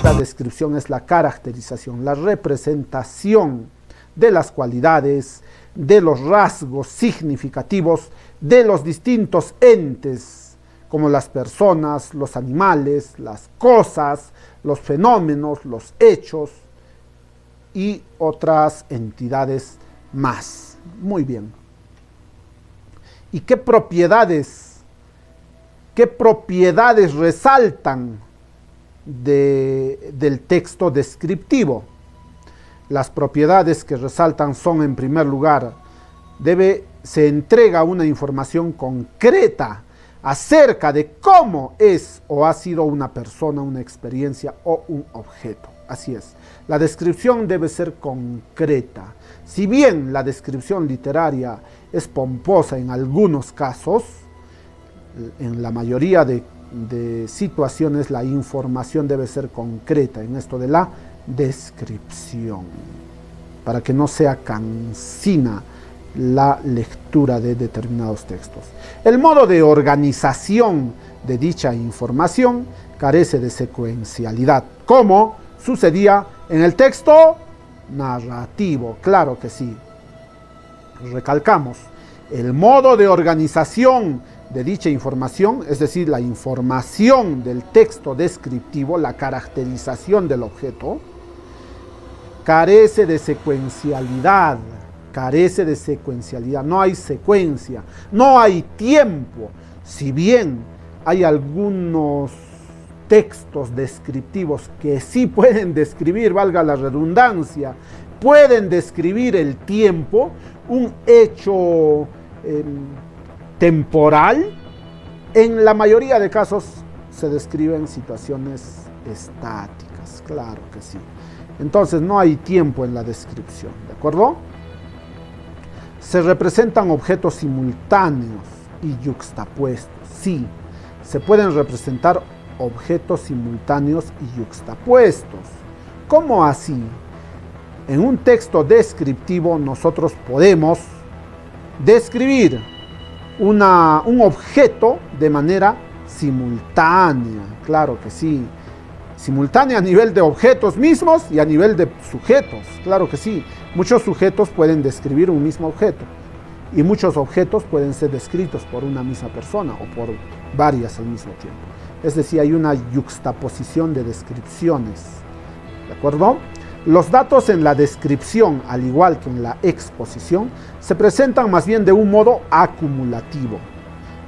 La descripción es la caracterización, la representación de las cualidades, de los rasgos significativos de los distintos entes, como las personas, los animales, las cosas, los fenómenos, los hechos y otras entidades más. Muy bien. ¿Y qué propiedades resaltan del texto descriptivo? Las propiedades que resaltan son, en primer lugar, se entrega una información concreta acerca de cómo es o ha sido una persona, una experiencia o un objeto. Así es. La descripción debe ser concreta. Si bien la descripción literaria es pomposa en algunos casos, en la mayoría de situaciones la información debe ser concreta en esto de la descripción, para que no sea cansina la lectura de determinados textos. El modo de organización de dicha información carece de secuencialidad, como sucedía en el texto narrativo. Claro que sí. Recalcamos, el modo de organización de dicha información, es decir, la información del texto descriptivo, la caracterización del objeto, carece de secuencialidad, no hay secuencia, no hay tiempo. Si bien hay algunos textos descriptivos que sí pueden describir, valga la redundancia, pueden describir el tiempo, un hecho temporal, en la mayoría de casos se describen situaciones estáticas, claro que sí. Entonces no hay tiempo en la descripción, ¿de acuerdo? Se representan objetos simultáneos y yuxtapuestos. Sí, se pueden representar objetos simultáneos y yuxtapuestos. ¿Cómo así? En un texto descriptivo nosotros podemos describir un objeto de manera simultánea, claro que sí. Simultánea a nivel de objetos mismos y a nivel de sujetos, claro que sí. Muchos sujetos pueden describir un mismo objeto y muchos objetos pueden ser descritos por una misma persona o por varias al mismo tiempo. Es decir, hay una yuxtaposición de descripciones, ¿de acuerdo? Los datos en la descripción, al igual que en la exposición, se presentan más bien de un modo acumulativo.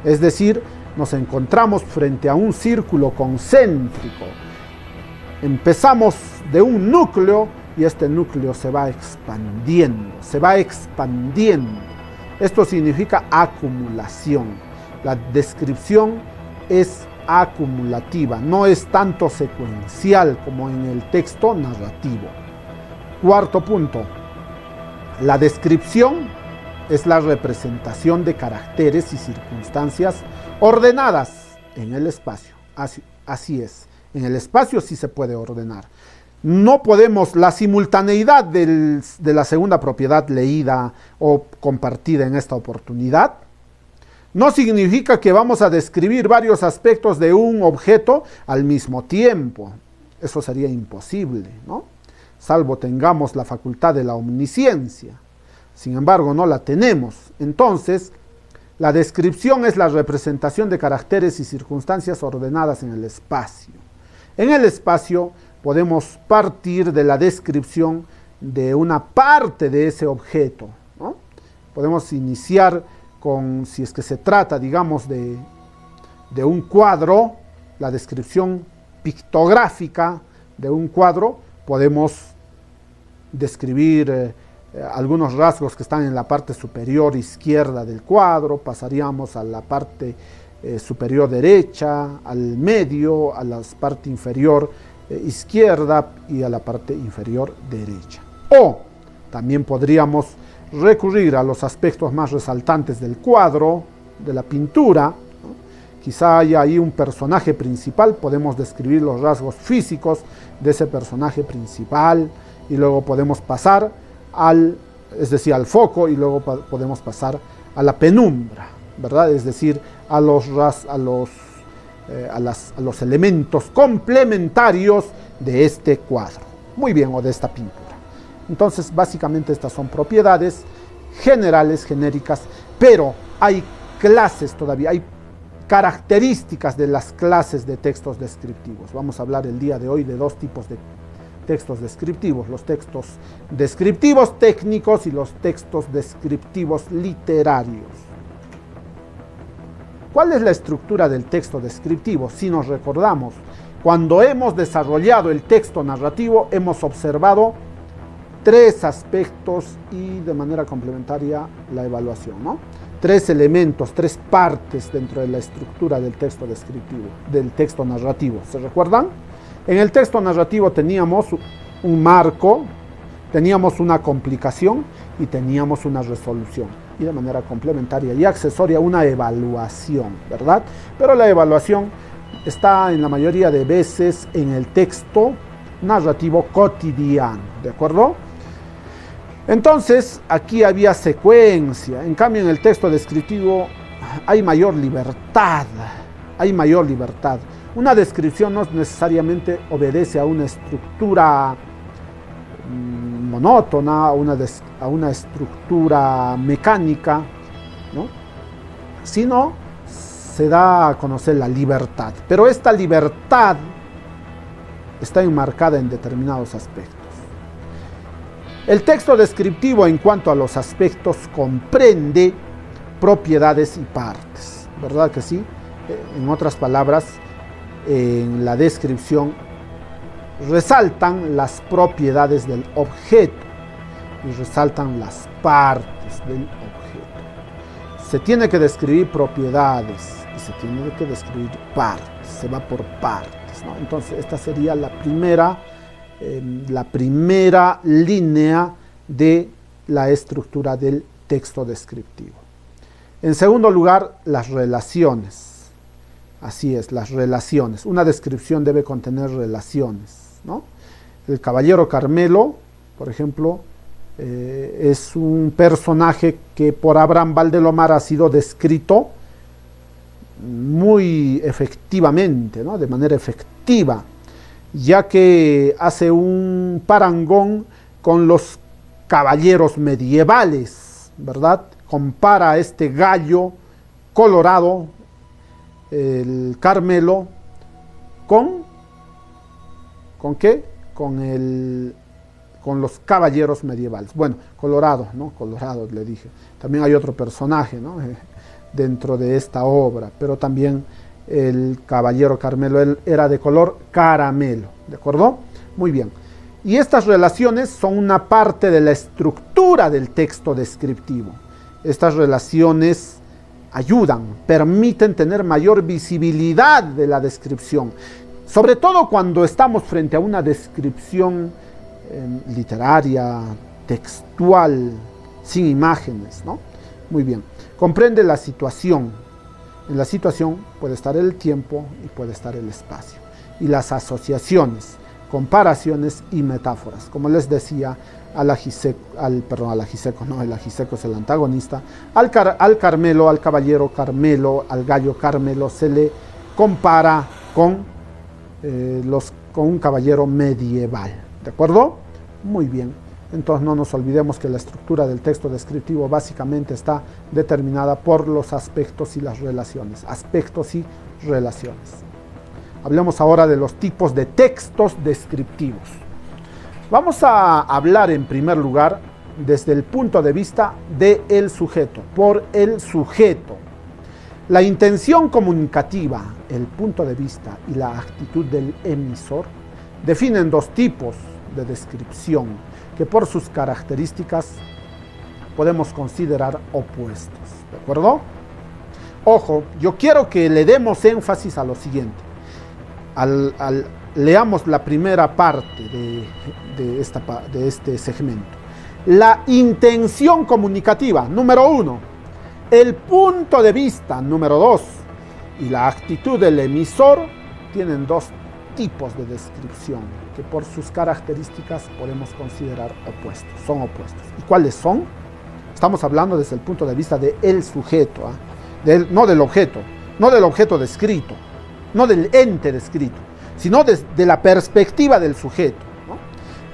Es decir, nos encontramos frente a un círculo concéntrico. Empezamos de un núcleo y este núcleo se va expandiendo, Esto significa acumulación. La descripción es acumulativa, no es tanto secuencial como en el texto narrativo. Cuarto punto, la descripción es la representación de caracteres y circunstancias ordenadas en el espacio. Así es, en el espacio sí se puede ordenar. No podemos, la simultaneidad de la segunda propiedad leída o compartida en esta oportunidad, no significa que vamos a describir varios aspectos de un objeto al mismo tiempo. Eso sería imposible, ¿no? Salvo tengamos la facultad de la omnisciencia. Sin embargo, no la tenemos. Entonces, la descripción es la representación de caracteres y circunstancias ordenadas en el espacio. En el espacio podemos partir de la descripción de una parte de ese objeto, ¿no? Podemos iniciar con, si es que se trata, digamos, de un cuadro, la descripción pictográfica de un cuadro, podemos describir algunos rasgos que están en la parte superior izquierda del cuadro, pasaríamos a la parte superior derecha, al medio, a la parte inferior izquierda y a la parte inferior derecha. O también podríamos recurrir a los aspectos más resaltantes del cuadro, de la pintura, ¿no? Quizá haya ahí un personaje principal, podemos describir los rasgos físicos de ese personaje principal y luego podemos pasar al foco y luego podemos pasar a la penumbra. ¿verdad? Es decir, a los elementos complementarios de este cuadro. Muy bien, o de esta pintura. Entonces, básicamente estas son propiedades generales, genéricas, pero hay clases todavía, hay características de las clases de textos descriptivos. Vamos a hablar el día de hoy de dos tipos de textos descriptivos: los textos descriptivos técnicos y los textos descriptivos literarios. ¿Cuál es la estructura del texto descriptivo? Si nos recordamos, cuando hemos desarrollado el texto narrativo, hemos observado tres aspectos y de manera complementaria la evaluación, ¿no? Tres elementos, tres partes dentro de la estructura del texto descriptivo, del texto narrativo. ¿Se recuerdan? En el texto narrativo teníamos un marco, teníamos una complicación y teníamos una resolución. Y de manera complementaria y accesoria una evaluación, ¿verdad? Pero la evaluación está en la mayoría de veces en el texto narrativo cotidiano, ¿de acuerdo? Entonces, aquí había secuencia. En cambio, en el texto descriptivo hay mayor libertad. Hay mayor libertad. Una descripción no necesariamente obedece a una estructura monótona, a una estructura mecánica, ¿no? Sino se da a conocer la libertad. Pero esta libertad está enmarcada en determinados aspectos. El texto descriptivo, en cuanto a los aspectos, comprende propiedades y partes, ¿verdad que sí? En otras palabras, en la descripción resaltan las propiedades del objeto y resaltan las partes del objeto. Se tiene que describir propiedades y se tiene que describir partes, se va por partes, ¿no? Entonces, esta sería la primera línea de la estructura del texto descriptivo. En segundo lugar, las relaciones. Así es, las relaciones. Una descripción debe contener relaciones, ¿no? El caballero Carmelo, por ejemplo, es un personaje que por Abraham Valdelomar ha sido descrito muy efectivamente, ¿no? De manera efectiva, ya que hace un parangón con los caballeros medievales, ¿verdad? Compara a este gallo colorado, el Carmelo, ¿con qué? Con los caballeros medievales. Bueno, colorado, ¿no? Colorado, le dije. También hay otro personaje, ¿no? Dentro de esta obra, pero también el caballero Carmelo, él era de color caramelo, ¿de acuerdo? Muy bien. Y estas relaciones son una parte de la estructura del texto descriptivo. Estas relaciones ayudan, permiten tener mayor visibilidad de la descripción, sobre todo cuando estamos frente a una descripción literaria, textual, sin imágenes, ¿no? Muy bien. Comprende la situación. En la situación puede estar el tiempo y puede estar el espacio. Y las asociaciones, comparaciones y metáforas. Como les decía, el ajiseco es el antagonista. Al Carmelo, al caballero Carmelo, al gallo Carmelo, se le compara con un caballero medieval. ¿De acuerdo? Muy bien. Entonces no nos olvidemos que la estructura del texto descriptivo básicamente está determinada por los aspectos y las relaciones. Aspectos y relaciones. Hablemos ahora de los tipos de textos descriptivos. Vamos a hablar en primer lugar desde el punto de vista del sujeto, por el sujeto. La intención comunicativa, el punto de vista y la actitud del emisor definen dos tipos de descripción que por sus características podemos considerar opuestos, ¿de acuerdo? Ojo, yo quiero que le demos énfasis a lo siguiente. Leamos la primera parte de este segmento. La intención comunicativa, número 1. El punto de vista, número 2. Y la actitud del emisor tienen dos tipos de descripción que por sus características podemos considerar opuestos, son opuestos. ¿Y cuáles son? Estamos hablando desde el punto de vista del sujeto, no del objeto, no del objeto descrito, no del ente descrito, sino de la perspectiva del sujeto, ¿no?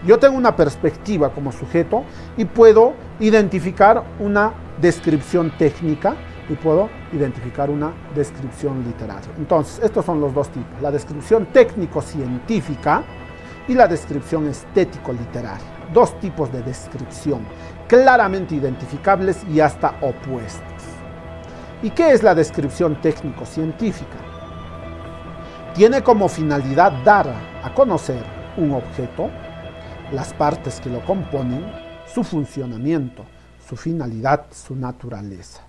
Yo tengo una perspectiva como sujeto y puedo identificar una descripción técnica y puedo identificar una descripción literaria. Entonces, estos son los dos tipos, la descripción técnico-científica y la descripción estético-literaria. Dos tipos de descripción claramente identificables y hasta opuestos. ¿Y qué es la descripción técnico-científica? Tiene como finalidad dar a conocer un objeto, las partes que lo componen, su funcionamiento, su finalidad, su naturaleza.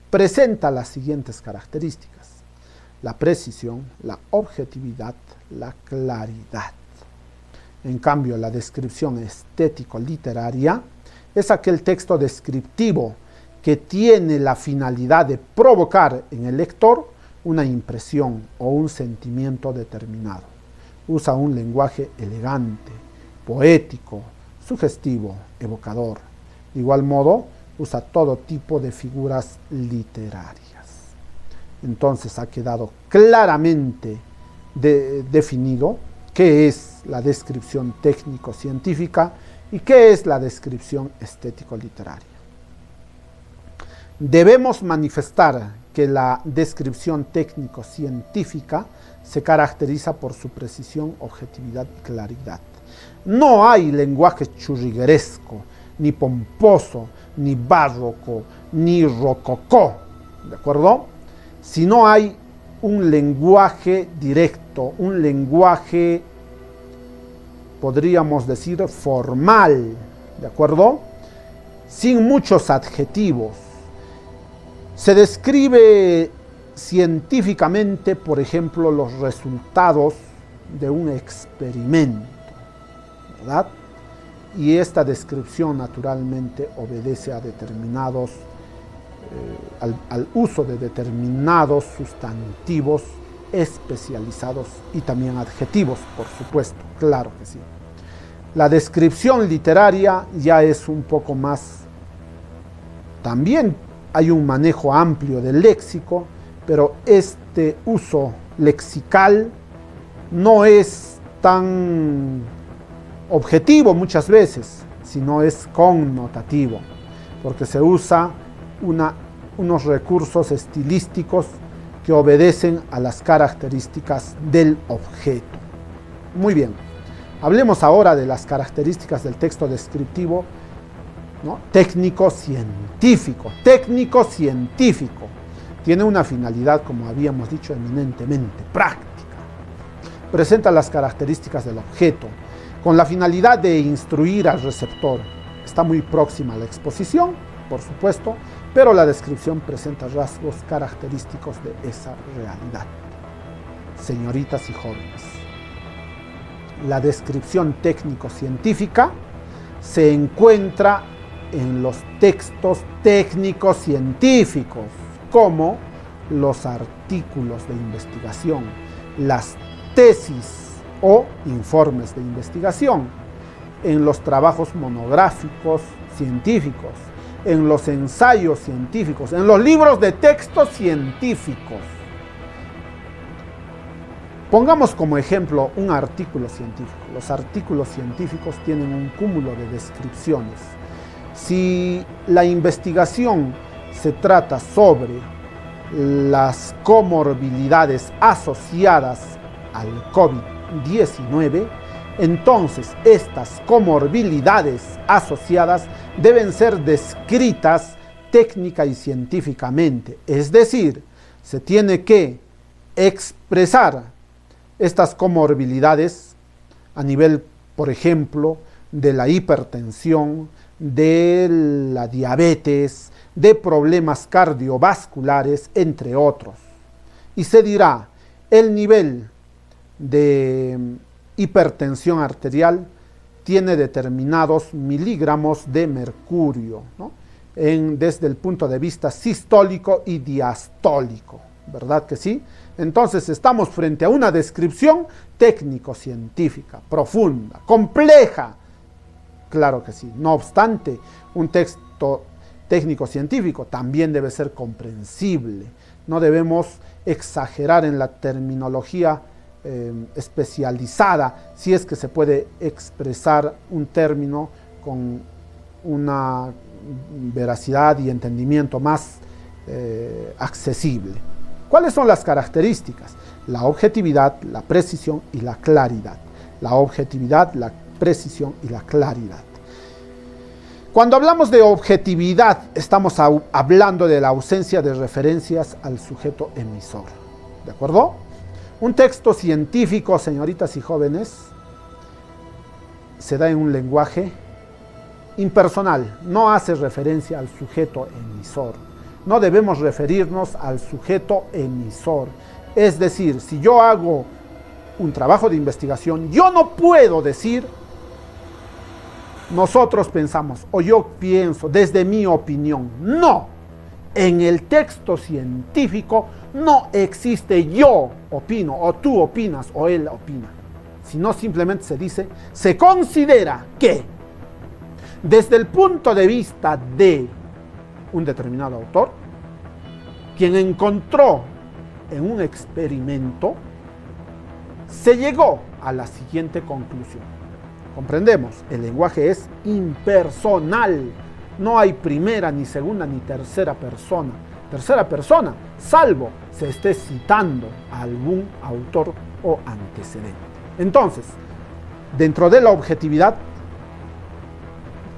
Presenta las siguientes características: la precisión, la objetividad, la claridad. En cambio, la descripción estético-literaria es aquel texto descriptivo que tiene la finalidad de provocar en el lector una impresión o un sentimiento determinado. Usa un lenguaje elegante, poético, sugestivo, evocador. De igual modo, usa todo tipo de figuras literarias. Entonces ha quedado claramente definido qué es la descripción técnico-científica y qué es la descripción estético-literaria. Debemos manifestar que la descripción técnico-científica se caracteriza por su precisión, objetividad y claridad. No hay lenguaje churrigueresco, ni pomposo, ni barroco, ni rococó, ¿de acuerdo? Sino hay un lenguaje directo, un lenguaje, podríamos decir, formal, ¿de acuerdo? Sin muchos adjetivos. Se describe científicamente, por ejemplo, los resultados de un experimento, ¿verdad? Y esta descripción naturalmente obedece a determinados, al uso de determinados sustantivos especializados y también adjetivos, por supuesto, claro que sí. La descripción literaria ya es un poco más, también hay un manejo amplio del léxico, pero este uso lexical no es tan objetivo muchas veces, sino es connotativo, porque se usa unos recursos estilísticos que obedecen a las características del objeto. Muy bien, hablemos ahora de las características del texto descriptivo, ¿no? Técnico-científico. Técnico-científico tiene una finalidad, como habíamos dicho, eminentemente práctica. Presenta las características del objeto con la finalidad de instruir al receptor. Está muy próxima a la exposición, por supuesto, pero la descripción presenta rasgos característicos de esa realidad. Señoritas y jóvenes, la descripción técnico-científica se encuentra en los textos técnicos científicos, como los artículos de investigación, las tesis o informes de investigación, en los trabajos monográficos científicos, en los ensayos científicos, en los libros de textos científicos. Pongamos como ejemplo un artículo científico. Los artículos científicos tienen un cúmulo de descripciones. Si la investigación se trata sobre las comorbilidades asociadas al COVID-19, entonces estas comorbilidades asociadas deben ser descritas técnica y científicamente. Es decir, se tiene que expresar estas comorbilidades a nivel, por ejemplo, de la hipertensión, de la diabetes, de problemas cardiovasculares, entre otros. Y se dirá, el nivel de hipertensión arterial tiene determinados miligramos de mercurio, ¿no? Desde el punto de vista sistólico y diastólico, ¿verdad que sí? Entonces estamos frente a una descripción técnico-científica, profunda, compleja. Claro que sí. No obstante, un texto técnico-científico, también debe ser comprensible. No debemos exagerar en la terminología especializada, si es que se puede expresar un término con una veracidad y entendimiento más accesible. ¿Cuáles son las características? La objetividad, la precisión y la claridad. La objetividad, la precisión y la claridad. Cuando hablamos de objetividad, estamos hablando de la ausencia de referencias al sujeto emisor. ¿De acuerdo? Un texto científico, señoritas y jóvenes, se da en un lenguaje impersonal, no hace referencia al sujeto emisor. No debemos referirnos al sujeto emisor. Es decir, si yo hago un trabajo de investigación, yo no puedo decir nosotros pensamos o yo pienso desde mi opinión. No, en el texto científico no existe yo opino o tú opinas o él opina, sino simplemente se dice, se considera que desde el punto de vista de un determinado autor, quien encontró en un experimento, se llegó a la siguiente conclusión. Comprendemos, el lenguaje es impersonal. No hay primera, ni segunda, ni tercera persona. Tercera persona, salvo se esté citando a algún autor o antecedente. Entonces, dentro de la objetividad,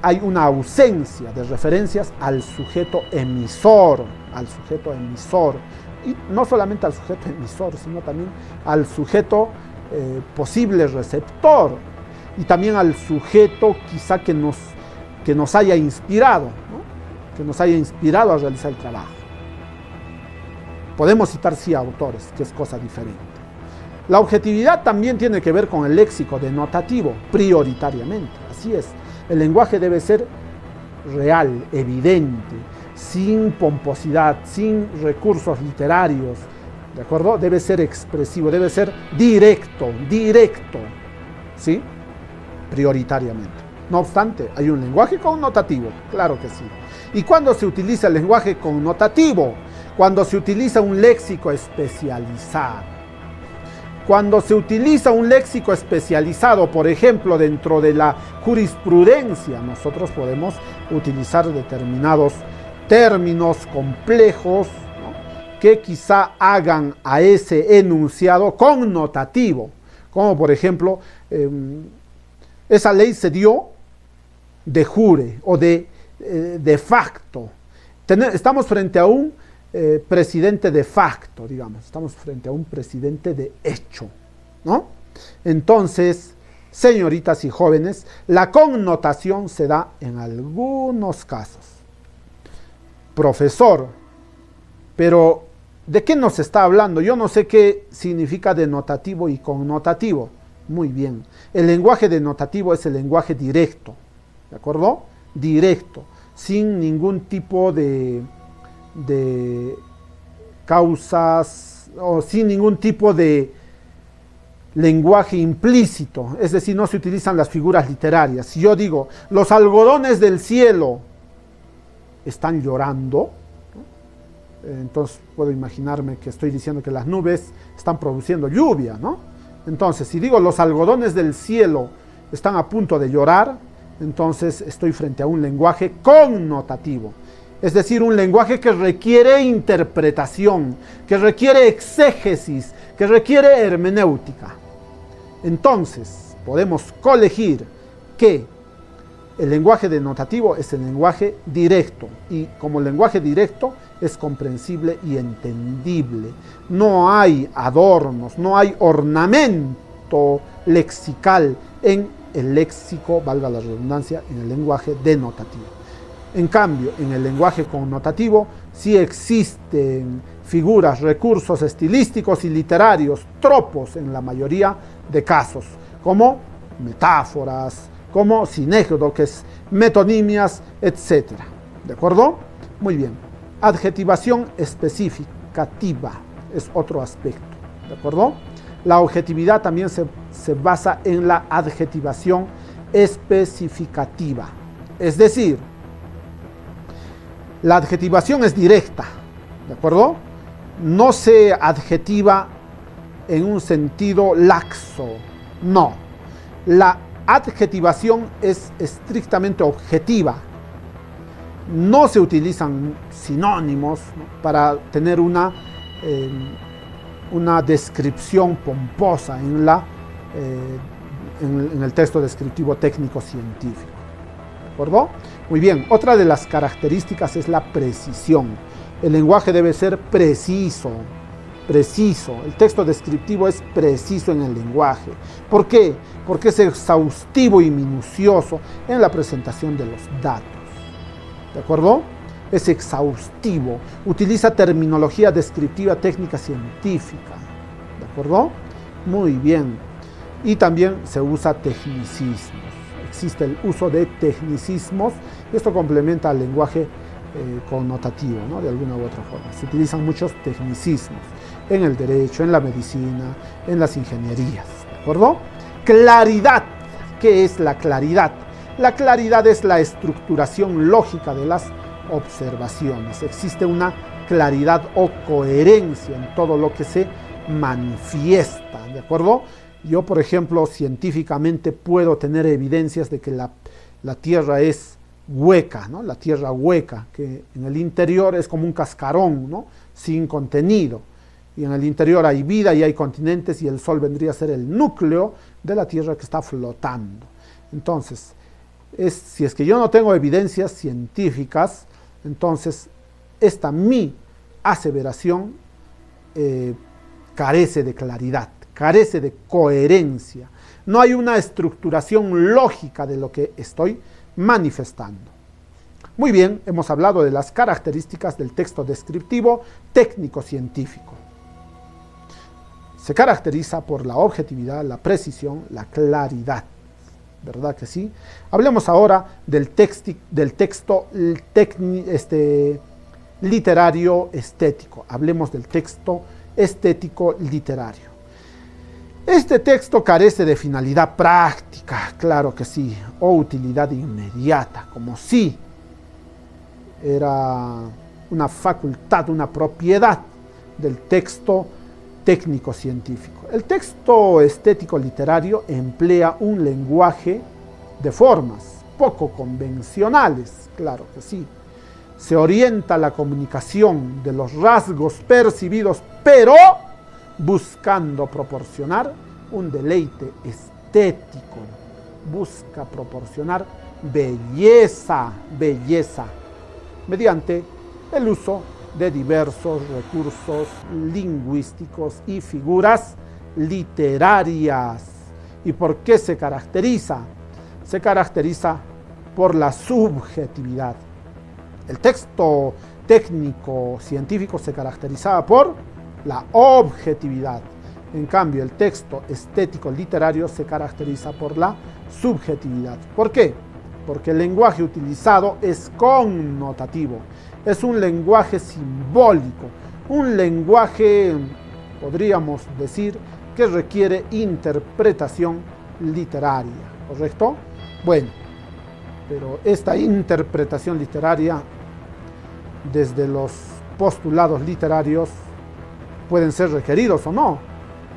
hay una ausencia de referencias al sujeto emisor, y no solamente al sujeto emisor, sino también al sujeto posible receptor, y también al sujeto quizá que nos haya inspirado, ¿no? Que nos haya inspirado a realizar el trabajo. Podemos citar sí autores, que es cosa diferente. La objetividad también tiene que ver con el léxico denotativo, prioritariamente, así es. El lenguaje debe ser real, evidente, sin pomposidad, sin recursos literarios, ¿de acuerdo? Debe ser expresivo, debe ser directo, ¿sí? Prioritariamente. No obstante, hay un lenguaje connotativo, claro que sí. ¿Y cuándo se utiliza el lenguaje connotativo? Cuando se utiliza un léxico especializado. Cuando se utiliza un léxico especializado, por ejemplo, dentro de la jurisprudencia, nosotros podemos utilizar determinados términos complejos, ¿no? Que quizá hagan a ese enunciado connotativo, como por ejemplo, esa ley se dio de jure o de facto. Estamos frente a un presidente de facto, digamos, estamos frente a un presidente de hecho, ¿no? Entonces, señoritas y jóvenes, la connotación se da en algunos casos. Profesor, pero ¿de qué nos está hablando? Yo no sé qué significa denotativo y connotativo. Muy bien, el lenguaje denotativo es el lenguaje directo, ¿de acuerdo? Directo, sin ningún tipo de causas o sin ningún tipo de lenguaje implícito, es decir, no se utilizan las figuras literarias. Si yo digo, los algodones del cielo están llorando, ¿no? Entonces puedo imaginarme que estoy diciendo que las nubes están produciendo lluvia, ¿no? Entonces, si digo los algodones del cielo están a punto de llorar, entonces estoy frente a un lenguaje connotativo. Es decir, un lenguaje que requiere interpretación, que requiere exégesis, que requiere hermenéutica. Entonces, podemos colegir que el lenguaje denotativo es el lenguaje directo, y como lenguaje directo es comprensible y entendible. No hay adornos, no hay ornamento lexical en el léxico, valga la redundancia, en el lenguaje denotativo. En cambio, en el lenguaje connotativo sí existen figuras, recursos estilísticos y literarios, tropos en la mayoría de casos, como metáforas, como sinécdoques, metonimias, etc. ¿De acuerdo? Muy bien. Adjetivación especificativa es otro aspecto. ¿De acuerdo? La objetividad también se basa en la adjetivación especificativa. Es decir, La adjetivación es directa, ¿de acuerdo? No se adjetiva en un sentido laxo, no. La adjetivación es estrictamente objetiva. No se utilizan sinónimos, ¿no?, para tener una descripción pomposa en el texto descriptivo técnico científico. ¿De acuerdo? Muy bien, otra de las características es la precisión. El lenguaje debe ser preciso. El texto descriptivo es preciso en el lenguaje. ¿Por qué? Porque es exhaustivo y minucioso en la presentación de los datos. ¿De acuerdo? Es exhaustivo. Utiliza terminología descriptiva técnica científica. ¿De acuerdo? Muy bien. Y también se usa tecnicismos. Existe el uso de tecnicismos y esto complementa al lenguaje connotativo, ¿no?, de alguna u otra forma. Se utilizan muchos tecnicismos en el derecho, en la medicina, en las ingenierías. ¿De acuerdo? Claridad. ¿Qué es la claridad? La claridad es la estructuración lógica de las observaciones. Existe una claridad o coherencia en todo lo que se manifiesta. ¿De acuerdo? Yo, por ejemplo, científicamente puedo tener evidencias de que la Tierra es hueca, ¿no? La Tierra hueca, que en el interior es como un cascarón, ¿no?, sin contenido. Y en el interior hay vida y hay continentes y el Sol vendría a ser el núcleo de la Tierra que está flotando. Entonces, si es que yo no tengo evidencias científicas, entonces esta mi aseveración carece de claridad, carece de coherencia. No hay una estructuración lógica de lo que estoy manifestando. Muy bien, hemos hablado de las características del texto descriptivo técnico-científico. Se caracteriza por la objetividad, la precisión, la claridad. ¿Verdad que sí? Hablemos ahora del texto literario estético. Hablemos del texto estético literario. Este texto carece de finalidad práctica, claro que sí, o utilidad inmediata, como si era una facultad, una propiedad del texto técnico-científico. El texto estético literario emplea un lenguaje de formas poco convencionales, claro que sí. Se orienta la comunicación de los rasgos percibidos, pero buscando proporcionar un deleite estético. Busca proporcionar belleza, mediante el uso de diversos recursos lingüísticos y figuras literarias. ¿Y por qué se caracteriza? Se caracteriza por la subjetividad. El texto técnico científico se caracterizaba por la objetividad. En cambio, el texto estético literario se caracteriza por la subjetividad. ¿Por qué? Porque el lenguaje utilizado es connotativo. Es un lenguaje simbólico, un lenguaje, podríamos decir, que requiere interpretación literaria, ¿correcto? Bueno, pero esta interpretación literaria, desde los postulados literarios, pueden ser requeridos o no,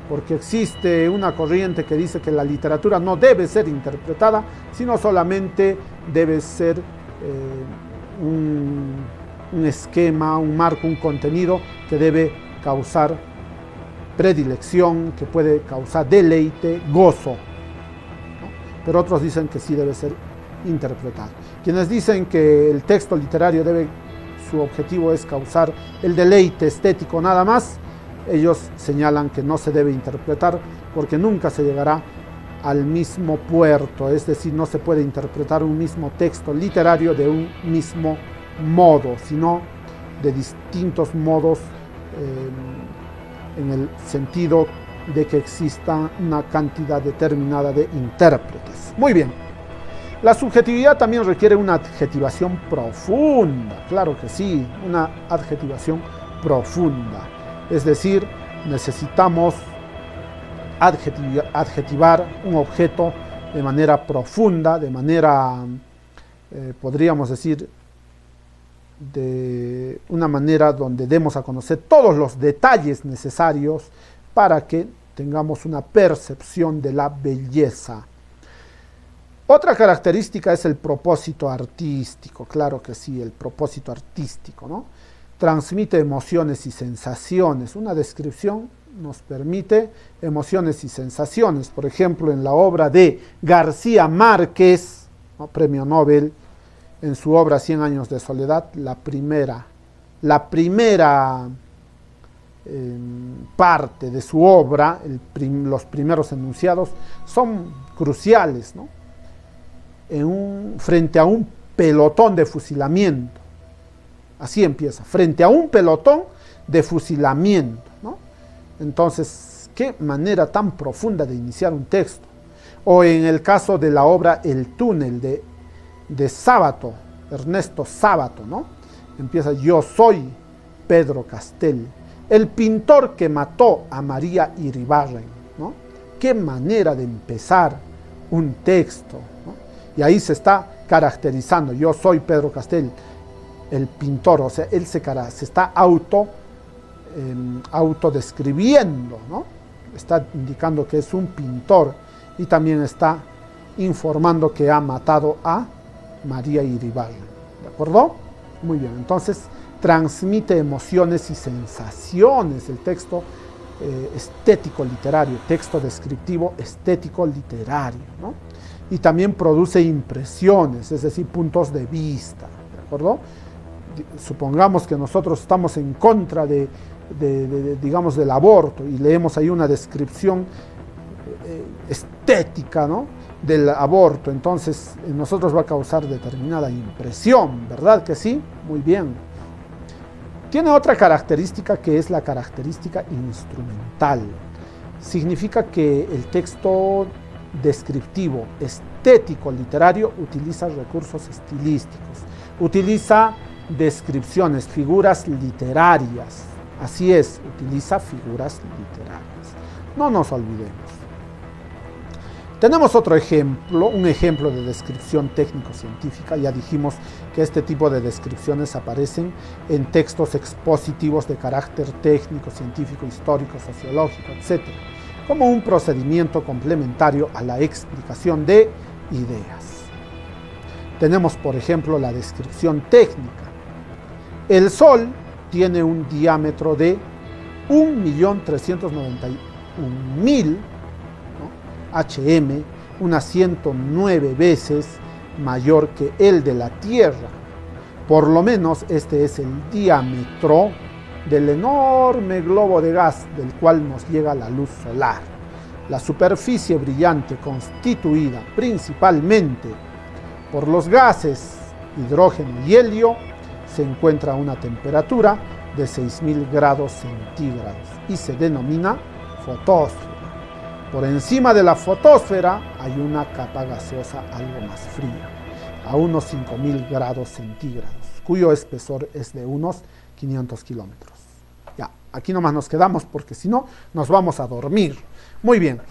porque existe una corriente que dice que la literatura no debe ser interpretada, sino solamente debe ser un esquema, un marco, un contenido que debe causar predilección, que puede causar deleite, gozo, ¿no? Pero otros dicen que sí debe ser interpretado. Quienes dicen que el texto literario su objetivo es causar el deleite estético nada más, ellos señalan que no se debe interpretar porque nunca se llegará al mismo puerto, es decir, no se puede interpretar un mismo texto literario de un mismo modo, sino de distintos modos, en el sentido de que exista una cantidad determinada de intérpretes. Muy bien. La subjetividad también requiere una adjetivación profunda, claro que sí, una adjetivación profunda. Es decir, necesitamos adjetivar un objeto de manera profunda, de manera, podríamos decir, de una manera donde demos a conocer todos los detalles necesarios para que tengamos una percepción de la belleza. Otra característica es el propósito artístico, claro que sí, el propósito artístico, ¿no? Transmite emociones y sensaciones. Una descripción nos permite emociones y sensaciones. Por ejemplo, en la obra de García Márquez, ¿no?, premio Nobel, en su obra 100 años de soledad, la primera parte de su obra, los primeros enunciados, son cruciales, ¿no? Frente a un pelotón de fusilamiento. Así empieza, frente a un pelotón de fusilamiento, ¿no? Entonces, qué manera tan profunda de iniciar un texto. O en el caso de la obra El túnel de Sábato, Ernesto Sábato, ¿no? Empieza: yo soy Pedro Castel, el pintor que mató a María Iribarren, ¿no? Qué manera de empezar un texto, ¿no? Y ahí se está caracterizando: yo soy Pedro Castel, el pintor. O sea, él se está autodescribiendo, ¿no? Está indicando que es un pintor y también está informando que ha matado a María Iribarren. ¿De acuerdo? Muy bien, entonces transmite emociones y sensaciones el texto estético-literario, texto descriptivo estético-literario, ¿no? Y también produce impresiones, es decir, puntos de vista, ¿de acuerdo? Supongamos que nosotros estamos en contra digamos, del aborto y leemos ahí una descripción estética, ¿no?, del aborto, entonces en nosotros va a causar determinada impresión, ¿verdad que sí? Muy bien. Tiene otra característica que es la característica instrumental. Significa que el texto descriptivo, estético, literario, utiliza recursos estilísticos, utiliza descripciones, figuras literarias. Así es, utiliza figuras literarias. No nos olvidemos. Tenemos otro ejemplo, un ejemplo de descripción técnico-científica. Ya dijimos que este tipo de descripciones aparecen en textos expositivos de carácter técnico, científico, histórico, sociológico, etc., como un procedimiento complementario a la explicación de ideas. Tenemos, por ejemplo, la descripción técnica. El Sol tiene un diámetro de 1.391.000 HM, unas 109 veces mayor que el de la Tierra. Por lo menos este es el diámetro del enorme globo de gas del cual nos llega la luz solar. La superficie brillante, constituida principalmente por los gases hidrógeno y helio, se encuentra a una temperatura de 6.000 grados centígrados y se denomina fotosfera. Por encima de la fotosfera hay una capa gaseosa algo más fría, a unos 5.000 grados centígrados, cuyo espesor es de unos 500 kilómetros. Ya, aquí nomás nos quedamos porque si no nos vamos a dormir. Muy bien,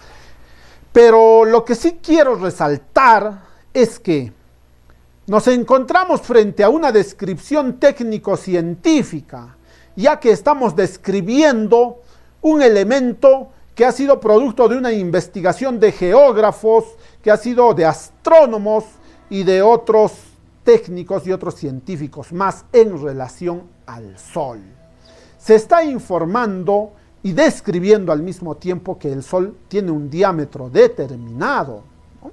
pero lo que sí quiero resaltar es que nos encontramos frente a una descripción técnico-científica, ya que estamos describiendo un elemento que ha sido producto de una investigación de geógrafos, que ha sido de astrónomos y de otros técnicos y otros científicos más en relación al Sol. Se está informando y describiendo al mismo tiempo que el Sol tiene un diámetro determinado, ¿no?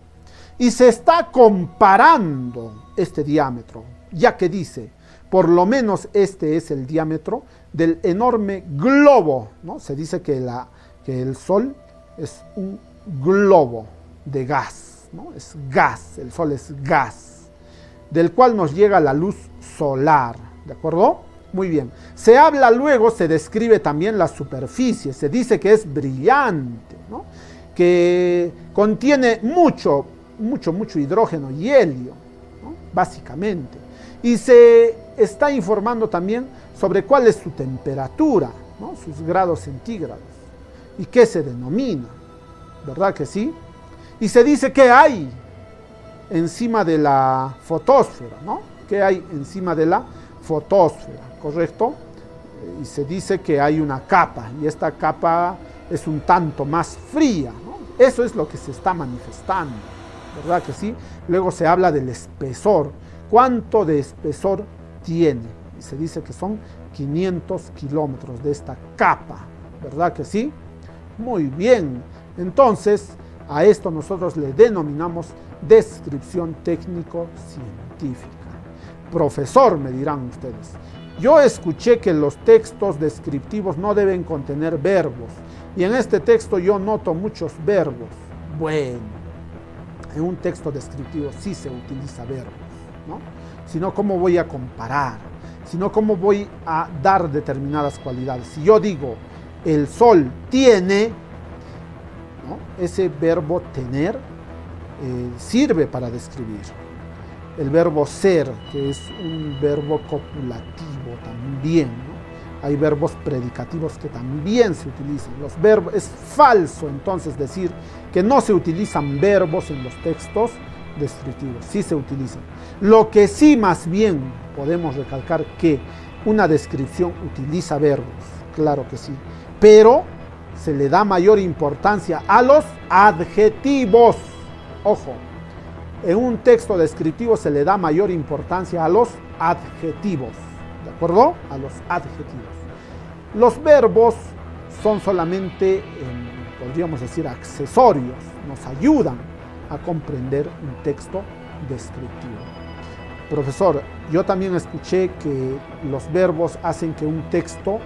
Y se está comparando este diámetro, ya que dice, por lo menos este es el diámetro del enorme globo, ¿no? Se dice que el Sol es un globo de gas, ¿no? Es gas, el Sol es gas, del cual nos llega la luz solar, ¿de acuerdo? Muy bien. Se habla luego, se describe también la superficie, se dice que es brillante, ¿no? Que contiene mucho hidrógeno y helio, ¿no? Básicamente. Y se está informando también sobre cuál es su temperatura, ¿no? Sus grados centígrados. ¿Y qué se denomina? ¿Verdad que sí? Y se dice que hay encima de la fotosfera, ¿no? ¿Qué hay encima de la fotosfera, ¿correcto? Y se dice que hay una capa, y esta capa es un tanto más fría, ¿no? Eso es lo que se está manifestando, ¿verdad que sí? Luego se habla del espesor. ¿Cuánto de espesor tiene? Y se dice que son 500 kilómetros de esta capa, ¿verdad que sí? Muy bien. Entonces, a esto nosotros le denominamos descripción técnico-científica. Profesor, me dirán ustedes, yo escuché que los textos descriptivos no deben contener verbos, y en este texto yo noto muchos verbos. Bueno, en un texto descriptivo sí se utiliza verbos, ¿no? Si no, ¿cómo voy a comparar? Si no, ¿cómo voy a dar determinadas cualidades? Si yo digo, el sol tiene, ¿no? Ese verbo tener sirve para describir. El verbo ser, que es un verbo copulativo también, ¿no? Hay verbos predicativos que también se utilizan. Los verbos, es falso entonces decir que no se utilizan verbos en los textos descriptivos, sí se utilizan. Lo que sí más bien podemos recalcar que una descripción utiliza verbos, claro que sí, pero se le da mayor importancia a los adjetivos. Ojo, en un texto descriptivo se le da mayor importancia a los adjetivos, ¿de acuerdo? A los adjetivos. Los verbos son solamente, podríamos decir, accesorios, nos ayudan a comprender un texto descriptivo. Profesor, yo también escuché que los verbos hacen que un texto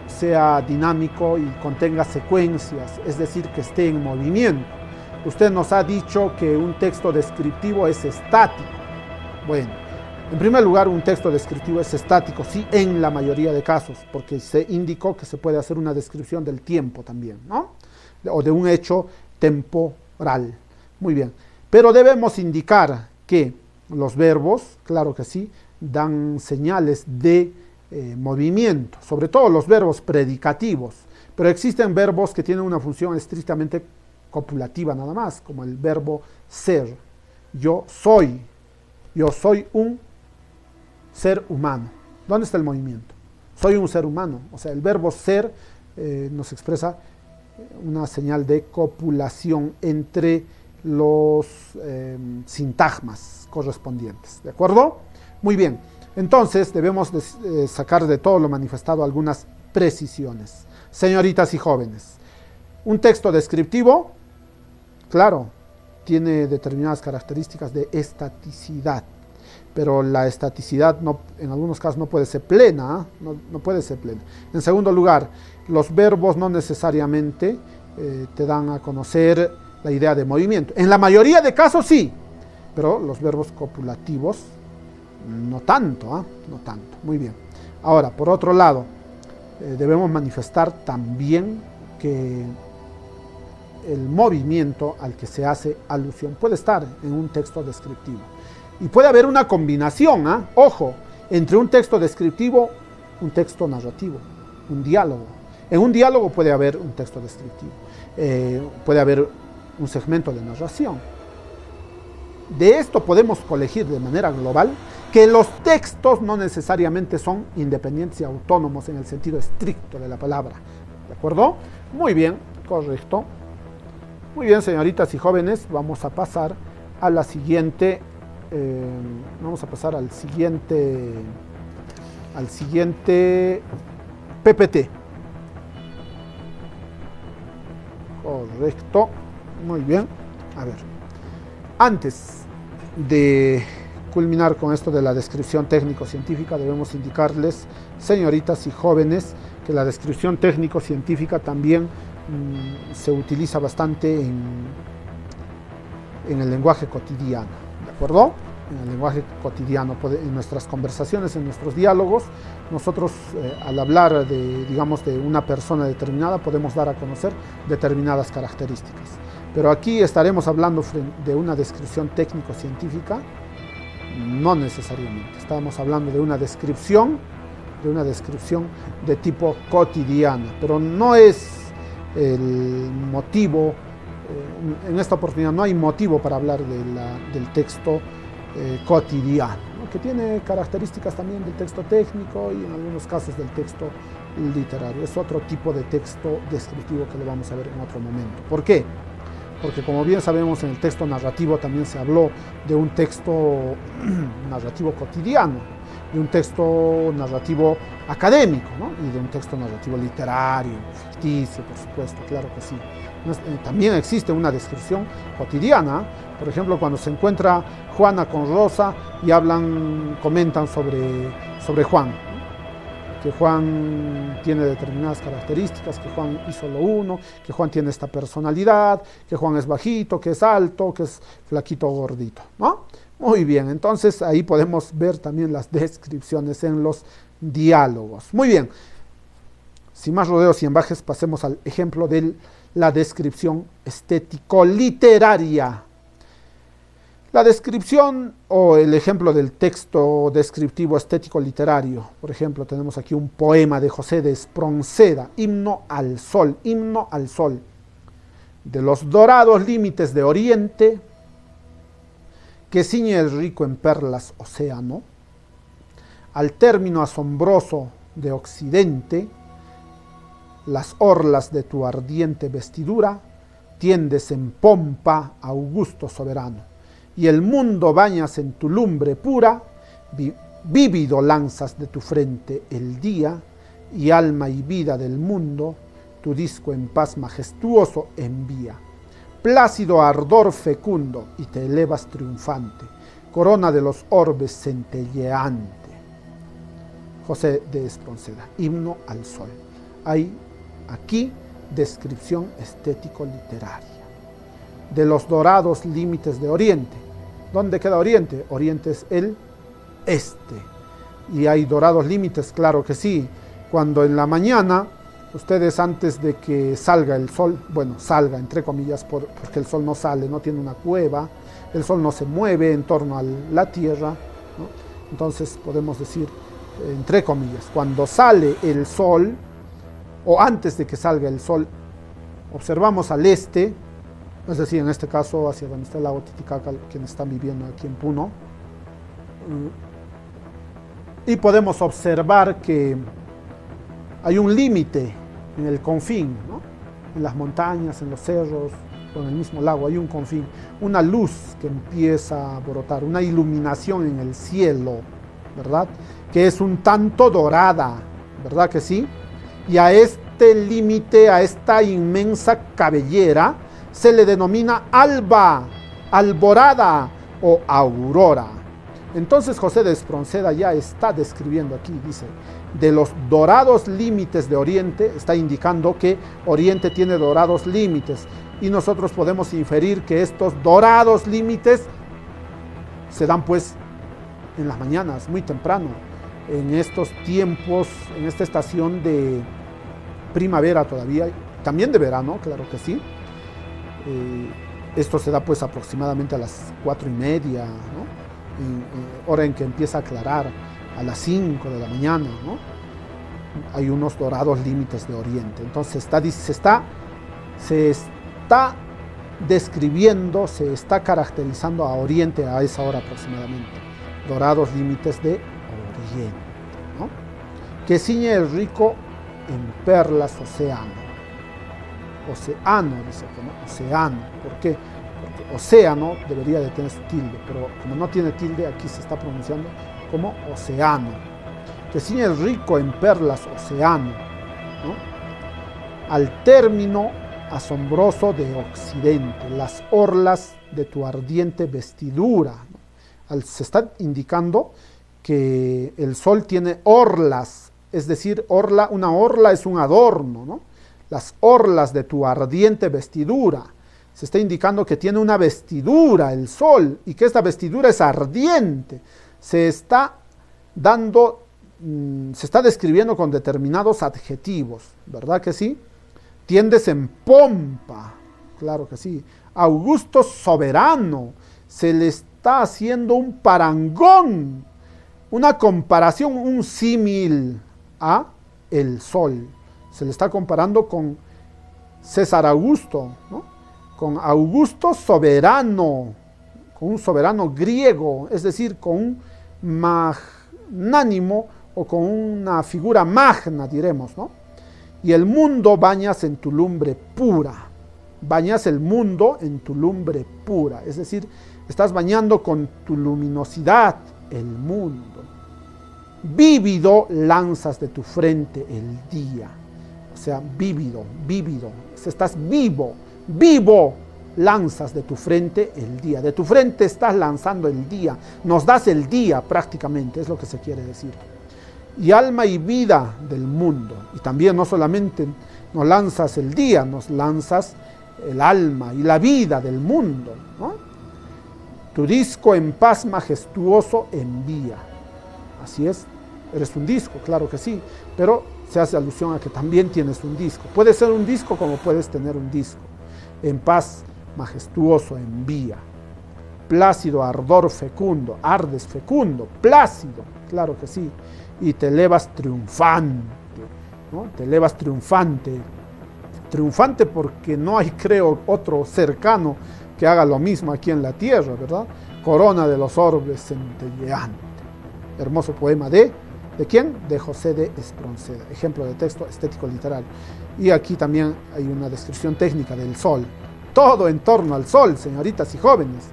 sea dinámico y contenga secuencias, es decir, que esté en movimiento. Usted nos ha dicho que un texto descriptivo es estático. Bueno, en primer lugar, un texto descriptivo es estático, sí, en la mayoría de casos, porque se indicó que se puede hacer una descripción del tiempo también, ¿no? O de un hecho temporal. Muy bien, pero debemos indicar que los verbos, claro que sí, dan señales de movimiento, sobre todo los verbos predicativos, pero existen verbos que tienen una función estrictamente copulativa nada más, como el verbo ser. Yo soy un ser humano. ¿Dónde está el movimiento? Soy un ser humano, o sea, el verbo ser nos expresa una señal de copulación entre los sintagmas correspondientes, ¿de acuerdo? Muy bien, entonces debemos sacar de todo lo manifestado algunas precisiones. Señoritas y jóvenes, un texto descriptivo, claro, tiene determinadas características de estaticidad, pero la estaticidad no, en algunos casos no puede ser plena, no puede ser plena. En segundo lugar, los verbos no necesariamente te dan a conocer la idea de movimiento. En la mayoría de casos sí, pero los verbos copulativos no tanto, no tanto. Muy bien. Ahora, por otro lado, debemos manifestar también que el movimiento al que se hace alusión puede estar en un texto descriptivo. Y puede haber una combinación, ojo, entre un texto descriptivo, un texto narrativo, un diálogo. En un diálogo puede haber un texto descriptivo, puede haber un segmento de narración. De esto podemos colegir de manera global que los textos no necesariamente son independientes y autónomos en el sentido estricto de la palabra. ¿De acuerdo? Muy bien, correcto. Muy bien, señoritas y jóvenes, vamos a pasar a la siguiente, al siguiente PPT. Correcto, muy bien. A ver, antes de culminar con esto de la descripción técnico-científica, debemos indicarles, señoritas y jóvenes, que la descripción técnico-científica también se utiliza bastante en el lenguaje cotidiano, ¿de acuerdo? En el lenguaje cotidiano, en nuestras conversaciones, en nuestros diálogos, nosotros al hablar de una persona determinada podemos dar a conocer determinadas características. Pero aquí estaremos hablando de una descripción técnico-científica, no necesariamente. Estamos hablando de una descripción de tipo cotidiano, pero no es el motivo, en esta oportunidad no hay motivo para hablar del texto cotidiano, ¿no? que tiene características también del texto técnico y en algunos casos del texto literario. Es otro tipo de texto descriptivo que lo vamos a ver en otro momento. ¿Por qué? Porque como bien sabemos, en el texto narrativo también se habló de un texto narrativo cotidiano, de un texto narrativo académico, ¿no? Y de un texto narrativo literario, ficticio, por supuesto, claro que sí. También existe una descripción cotidiana, por ejemplo, cuando se encuentra Juana con Rosa y comentan sobre Juan, ¿no? Que Juan tiene determinadas características, que Juan hizo lo uno, que Juan tiene esta personalidad, que Juan es bajito, que es alto, que es flaquito o gordito, ¿no? Muy bien, entonces ahí podemos ver también las descripciones en los diálogos. Muy bien, sin más rodeos y embajes, pasemos al ejemplo de la descripción estético-literaria. La descripción o el ejemplo del texto descriptivo estético literario. Por ejemplo, tenemos aquí un poema de José de Espronceda, Himno al Sol, Himno al Sol. De los dorados límites de Oriente, que ciñe el rico en perlas océano, al término asombroso de Occidente, las orlas de tu ardiente vestidura, tiendes en pompa, augusto soberano. Y el mundo bañas en tu lumbre pura, vívido lanzas de tu frente el día, y alma y vida del mundo, tu disco en paz majestuoso envía. Plácido ardor fecundo, y te elevas triunfante, corona de los orbes centelleante. José de Espronceda, Himno al Sol. Hay aquí descripción estético-literaria. De los dorados límites de Oriente. ¿Dónde queda Oriente? Oriente es el este. Y hay dorados límites, claro que sí. Cuando en la mañana, ustedes antes de que salga el sol, bueno, salga entre comillas, porque el sol no sale, no tiene una cueva, el sol no se mueve en torno a la tierra, ¿no? Entonces podemos decir, entre comillas, cuando sale el sol, o antes de que salga el sol, observamos al este, es decir, en este caso hacia donde está el lago Titicaca, quienes están viviendo aquí en Puno, y podemos observar que hay un límite en el confín, ¿no? En las montañas, en los cerros, o en el mismo lago, hay un confín, una luz que empieza a brotar, una iluminación en el cielo, ¿verdad? Que es un tanto dorada, ¿verdad que sí? Y a este límite, a esta inmensa cabellera, se le denomina alba, alborada o aurora. Entonces José de Espronceda ya está describiendo aquí, dice, de los dorados límites de Oriente, está indicando que Oriente tiene dorados límites, y nosotros podemos inferir que estos dorados límites se dan pues en las mañanas, muy temprano, en estos tiempos, en esta estación de primavera todavía, también de verano, claro que sí. Esto se da pues aproximadamente a las 4:30, ¿no? Hora en que empieza a aclarar, a las 5 de la mañana, ¿no? Hay unos dorados límites de Oriente. Entonces se está describiendo, se está caracterizando a Oriente a esa hora aproximadamente. Dorados límites de Oriente, ¿no? Que ciñe el rico en perlas océano. Océano, dice, ¿no? Océano. ¿Por qué? Porque océano debería de tener su tilde, pero como no tiene tilde, aquí se está pronunciando como océano. Que ciñe el rico en perlas océano, ¿no? Al término asombroso de Occidente, las orlas de tu ardiente vestidura, ¿no? Se está indicando que el sol tiene orlas, es decir, una orla es un adorno, ¿no? Las orlas de tu ardiente vestidura. Se está indicando que tiene una vestidura el sol y que esta vestidura es ardiente. Se está describiendo con determinados adjetivos, ¿verdad que sí? Tiendes en pompa, claro que sí. Augusto soberano, se le está haciendo un parangón, una comparación, un símil a el sol. Se le está comparando con César Augusto, ¿no? Con Augusto soberano, con un soberano griego, es decir, con un magnánimo o con una figura magna, diremos, ¿no? Y el mundo bañas en tu lumbre pura. Bañas el mundo en tu lumbre pura. Es decir, estás bañando con tu luminosidad el mundo. Vívido lanzas de tu frente el día. O sea, vívido. Estás vivo, vivo. Lanzas de tu frente el día. De tu frente estás lanzando el día. Nos das el día prácticamente, es lo que se quiere decir. Y alma y vida del mundo. Y también no solamente nos lanzas el día, nos lanzas el alma y la vida del mundo, ¿no? Tu disco en paz majestuoso envía. Así es, eres un disco, claro que sí, pero se hace alusión a que también tienes un disco. Puede ser un disco como puedes tener un disco. En paz majestuoso envía. Plácido ardor fecundo, ardes fecundo, plácido, claro que sí. Y te elevas triunfante, ¿no? Te elevas triunfante. Triunfante porque no hay, creo, otro cercano que haga lo mismo aquí en la tierra, ¿verdad? Corona de los orbes centelleante. Hermoso poema ¿de quién? De José de Espronceda. Ejemplo de texto estético literario. Y aquí también hay una descripción técnica del sol. Todo en torno al sol, señoritas y jóvenes.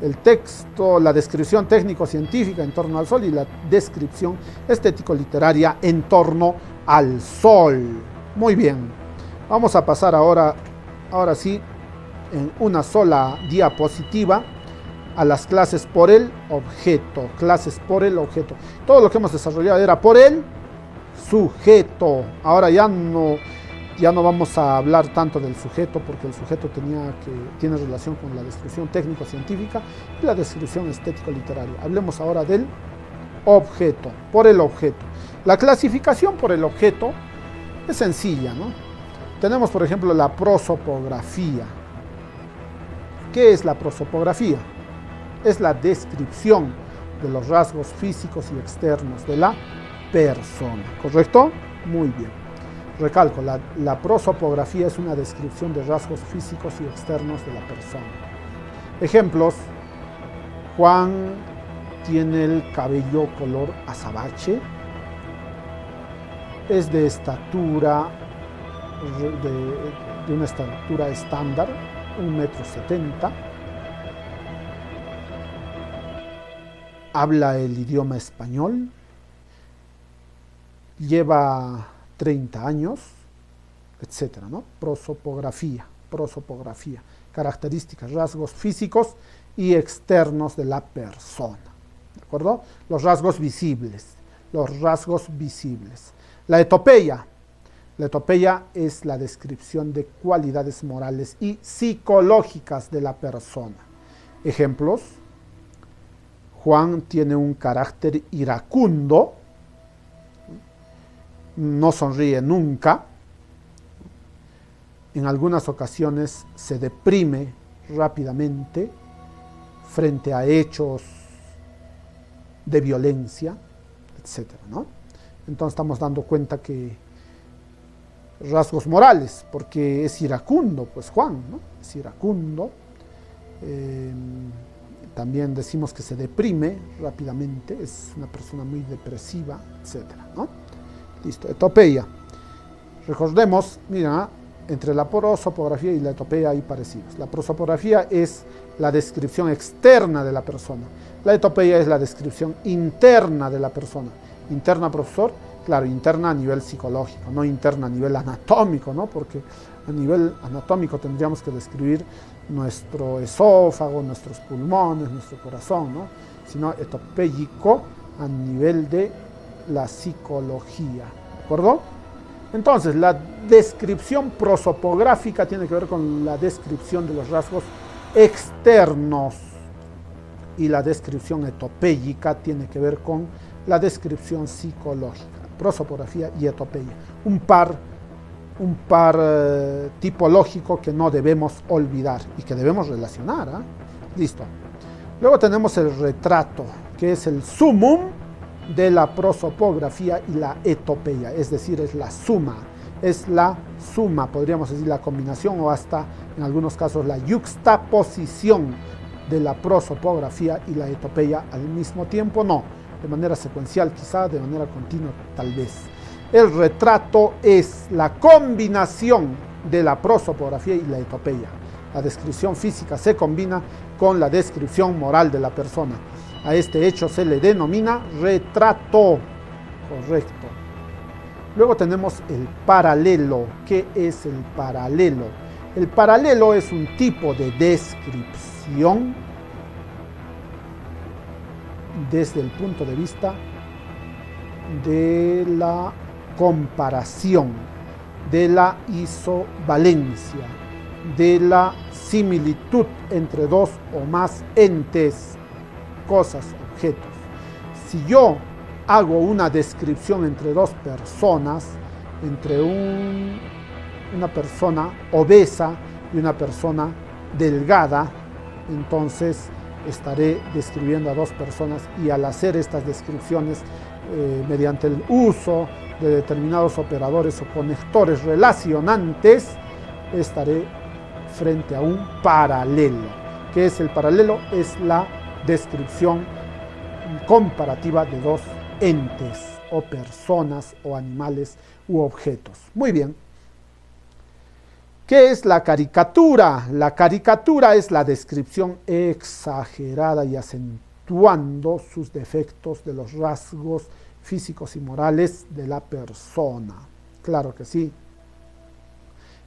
El texto, la descripción técnico-científica en torno al sol y la descripción estético-literaria en torno al sol. Muy bien, vamos a pasar ahora sí, en una sola diapositiva a las clases por el objeto. Clases por el objeto. Todo lo que hemos desarrollado era por el sujeto. Ahora ya no vamos a hablar tanto del sujeto porque el sujeto tiene relación con la descripción técnico-científica y la descripción estético-literaria. Hablemos ahora del objeto, por el objeto. La clasificación por el objeto es sencilla, ¿no? Tenemos, por ejemplo, la prosopografía. ¿Qué es la prosopografía? Es la descripción de los rasgos físicos y externos de la persona, ¿correcto? Muy bien. Recalco, la prosopografía es una descripción de rasgos físicos y externos de la persona. Ejemplos: Juan tiene el cabello color azabache, es de estatura, de una estatura estándar, 1,70 m, habla el idioma español, lleva 30 años, etcétera, ¿no? Prosopografía, características, rasgos físicos y externos de la persona, ¿de acuerdo? Los rasgos visibles. La etopeya es la descripción de cualidades morales y psicológicas de la persona. Ejemplos: Juan tiene un carácter iracundo, no sonríe nunca, en algunas ocasiones se deprime rápidamente frente a hechos de violencia, etcétera, ¿no? Entonces estamos dando cuenta que rasgos morales, porque es iracundo, pues Juan, ¿no? Es iracundo. También decimos que se deprime rápidamente, es una persona muy depresiva, etcétera, ¿no? Listo, etopeya. Recordemos, mira, entre la prosopografía y la etopeya hay parecidos. La prosopografía es la descripción externa de la persona. La etopeya es la descripción interna de la persona. Interna, profesor, claro, interna a nivel psicológico, no interna a nivel anatómico, ¿no? Porque a nivel anatómico tendríamos que describir nuestro esófago, nuestros pulmones, nuestro corazón, ¿no? Sino etopéyico a nivel de la psicología, ¿de acuerdo? Entonces, la descripción prosopográfica tiene que ver con la descripción de los rasgos externos y la descripción etopéyica tiene que ver con la descripción psicológica. Prosopografía y etopeya. Un par tipológico que no debemos olvidar y que debemos relacionar, ¿eh? Listo. Luego tenemos el retrato, que es el sumum de la prosopografía y la etopeya, es decir, es la suma, podríamos decir la combinación o hasta en algunos casos la yuxtaposición de la prosopografía y la etopeya al mismo tiempo, no, de manera secuencial, quizá de manera continua, tal vez. El retrato es la combinación de la prosopografía y la etopeya. La descripción física se combina con la descripción moral de la persona. A este hecho se le denomina retrato. Correcto. Luego tenemos el paralelo. ¿Qué es el paralelo? El paralelo es un tipo de descripción desde el punto de vista de la comparación, de la isovalencia, de la similitud entre dos o más entes, cosas, objetos. Si yo hago una descripción entre dos personas, entre una persona obesa y una persona delgada, entonces estaré describiendo a dos personas, y al hacer estas descripciones mediante el uso de determinados operadores o conectores relacionantes, estaré frente a un paralelo. ¿Qué es el paralelo? Es la descripción comparativa de dos entes o personas o animales u objetos. Muy bien. ¿Qué es la caricatura? La caricatura es la descripción exagerada y acentuando sus defectos de los rasgos físicos y morales de la persona. Claro que sí.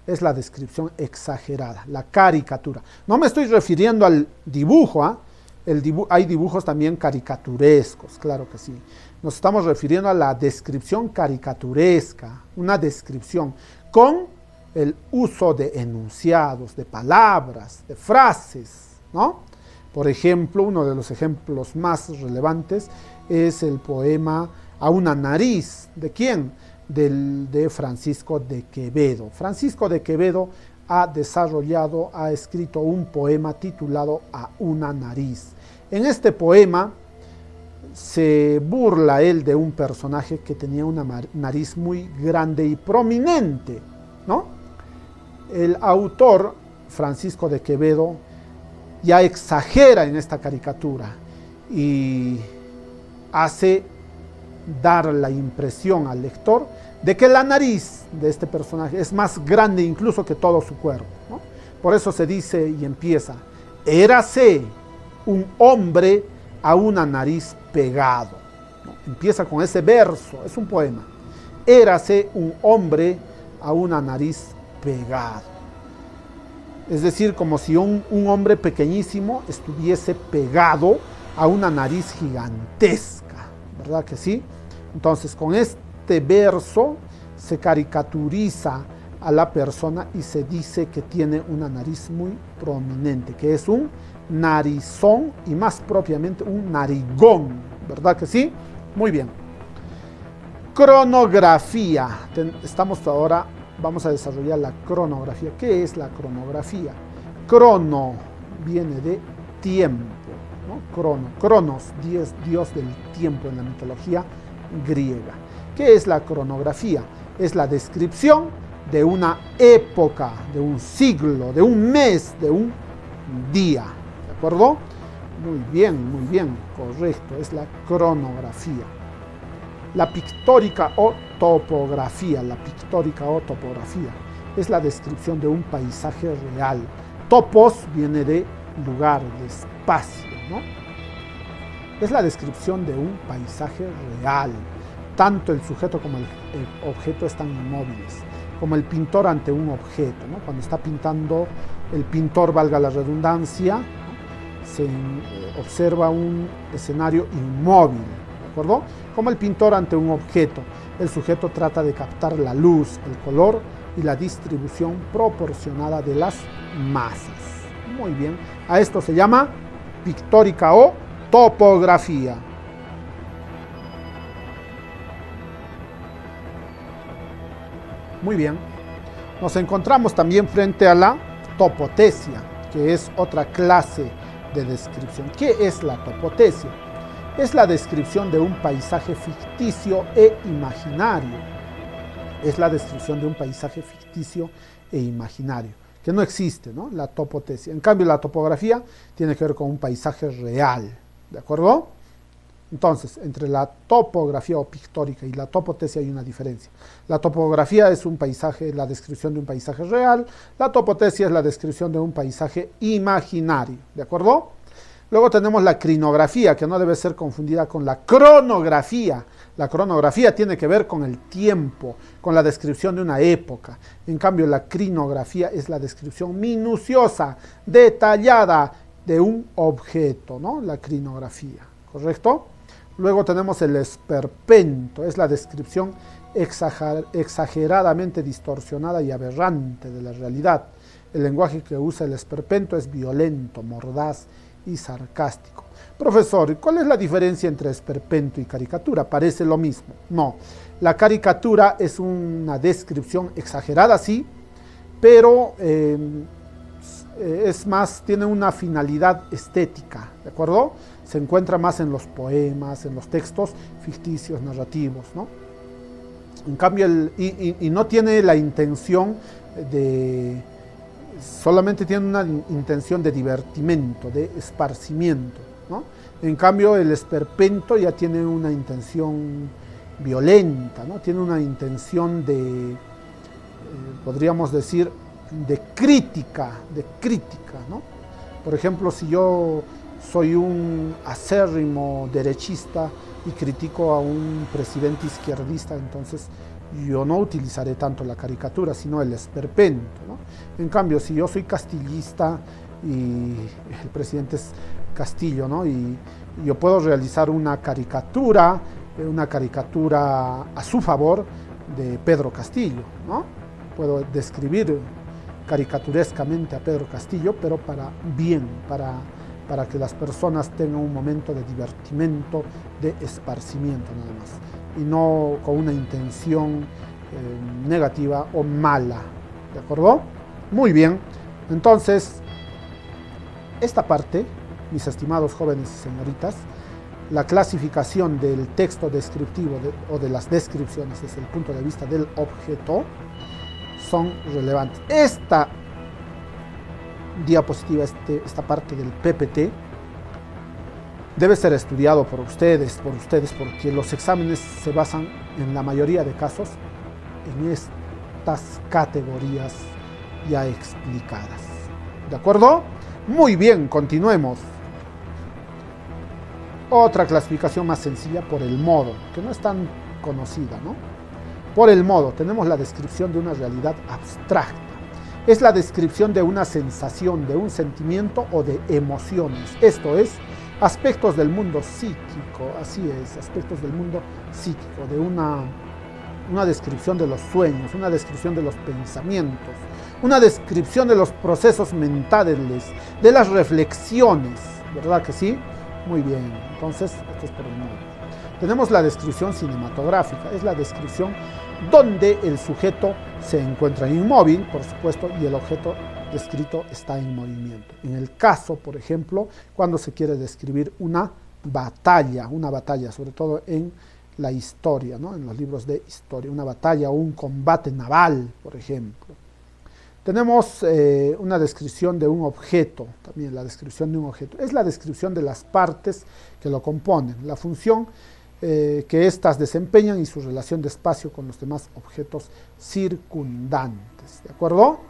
Es la descripción exagerada, la caricatura. No me estoy refiriendo al dibujo, ¿eh? Hay dibujos también caricaturescos, claro que sí. Nos estamos refiriendo a la descripción caricaturesca, una descripción con el uso de enunciados, de palabras, de frases, ¿no? Por ejemplo, uno de los ejemplos más relevantes es el poema A una nariz. ¿De quién? De Francisco de Quevedo. Francisco de Quevedo ha escrito un poema titulado A una nariz. En este poema se burla él de un personaje que tenía una nariz muy grande y prominente, ¿no? El autor, Francisco de Quevedo, ya exagera en esta caricatura y hace dar la impresión al lector de que la nariz de este personaje es más grande incluso que todo su cuerpo, ¿no? Por eso se dice y empieza: érase un hombre a una nariz pegado, ¿no? Empieza con ese verso, es un poema. Érase un hombre a una nariz pegado. Es decir, como si un hombre pequeñísimo estuviese pegado a una nariz gigantesca, ¿verdad que sí? Entonces, con este verso se caricaturiza a la persona y se dice que tiene una nariz muy prominente, que es un narizón y más propiamente un narigón, ¿verdad que sí? Muy bien. Cronografía. Vamos a desarrollar la cronografía. ¿Qué es la cronografía? Crono viene de tiempo, ¿no? Cronos, dios del tiempo en la mitología griega. ¿Qué es la cronografía? Es la descripción de una época, de un siglo, de un mes, de un día. ¿De acuerdo? Muy bien, correcto. Es la cronografía. La pictórica o topografía. La pictórica o topografía es la descripción de un paisaje real. Topos viene de lugar, de espacio, ¿no? Es la descripción de un paisaje real. Tanto el sujeto como el objeto están inmóviles, como el pintor ante un objeto, ¿no? Cuando está pintando el pintor, valga la redundancia, ¿no? Se observa un escenario inmóvil, ¿de acuerdo? Como el pintor ante un objeto. El sujeto trata de captar la luz, el color y la distribución proporcionada de las masas. Muy bien. A esto se llama pictórica o topografía. Muy bien. Nos encontramos también frente a la topotesia, que es otra clase de descripción. ¿Qué es la topotesia? Es la descripción de un paisaje ficticio e imaginario. Es la descripción de un paisaje ficticio e imaginario, que no existe, ¿no? La topotesia. En cambio, la topografía tiene que ver con un paisaje real, ¿de acuerdo? Entonces, entre la topografía o pictórica y la topotesia hay una diferencia. La topografía es un paisaje, la descripción de un paisaje real. La topotesia es la descripción de un paisaje imaginario, ¿de acuerdo? Luego tenemos la crinografía, que no debe ser confundida con la cronografía. La cronografía tiene que ver con el tiempo, con la descripción de una época. En cambio, la crinografía es la descripción minuciosa, detallada de un objeto, ¿no? La crinografía, ¿correcto? Luego tenemos el esperpento, es la descripción exageradamente distorsionada y aberrante de la realidad. El lenguaje que usa el esperpento es violento, mordaz y sarcástico. Profesor, ¿cuál es la diferencia entre esperpento y caricatura? Parece lo mismo. No, la caricatura es una descripción exagerada, sí, pero es más, tiene una finalidad estética, ¿de acuerdo? Se encuentra más en los poemas, en los textos ficticios, narrativos, ¿no? En cambio, y no tiene la intención de, solamente tiene una intención de divertimento, de esparcimiento, ¿no? En cambio, el esperpento ya tiene una intención violenta, ¿no? Tiene una intención de, podríamos decir, de crítica, ¿no? Por ejemplo, si yo soy un acérrimo derechista y critico a un presidente izquierdista, entonces yo no utilizaré tanto la caricatura, sino el esperpento, ¿no? En cambio, si yo soy castillista y el presidente es Castillo, ¿no? Y yo puedo realizar una caricatura a su favor de Pedro Castillo, ¿no? Puedo describir caricaturescamente a Pedro Castillo, pero para bien, para que las personas tengan un momento de divertimento, de esparcimiento nada más, y no con una intención negativa o mala, ¿de acuerdo? Muy bien, entonces, esta parte, mis estimados jóvenes y señoritas, la clasificación del texto descriptivo o de las descripciones desde el punto de vista del objeto son relevantes. Esta diapositiva, esta parte del PPT, debe ser estudiado por ustedes, porque los exámenes se basan en la mayoría de casos en estas categorías ya explicadas. ¿De acuerdo? Muy bien, continuemos. Otra clasificación más sencilla por el modo, que no es tan conocida, ¿no? Por el modo, tenemos la descripción de una realidad abstracta. Es la descripción de una sensación, de un sentimiento o de emociones. Esto es, aspectos del mundo psíquico, así es, aspectos del mundo psíquico, de una descripción de los sueños, una descripción de los pensamientos, una descripción de los procesos mentales, de las reflexiones, ¿verdad que sí? Muy bien, entonces, esto es por el modo. Tenemos la descripción cinematográfica, es la descripción donde el sujeto se encuentra inmóvil, por supuesto, y el objeto descrito está en movimiento. En el caso, por ejemplo, cuando se quiere describir una batalla, sobre todo en la historia, ¿no? En los libros de historia, una batalla o un combate naval, por ejemplo. Tenemos una descripción de un objeto, también la descripción de un objeto. Es la descripción de las partes que lo componen, la función que éstas desempeñan y su relación de espacio con los demás objetos circundantes. ¿De acuerdo?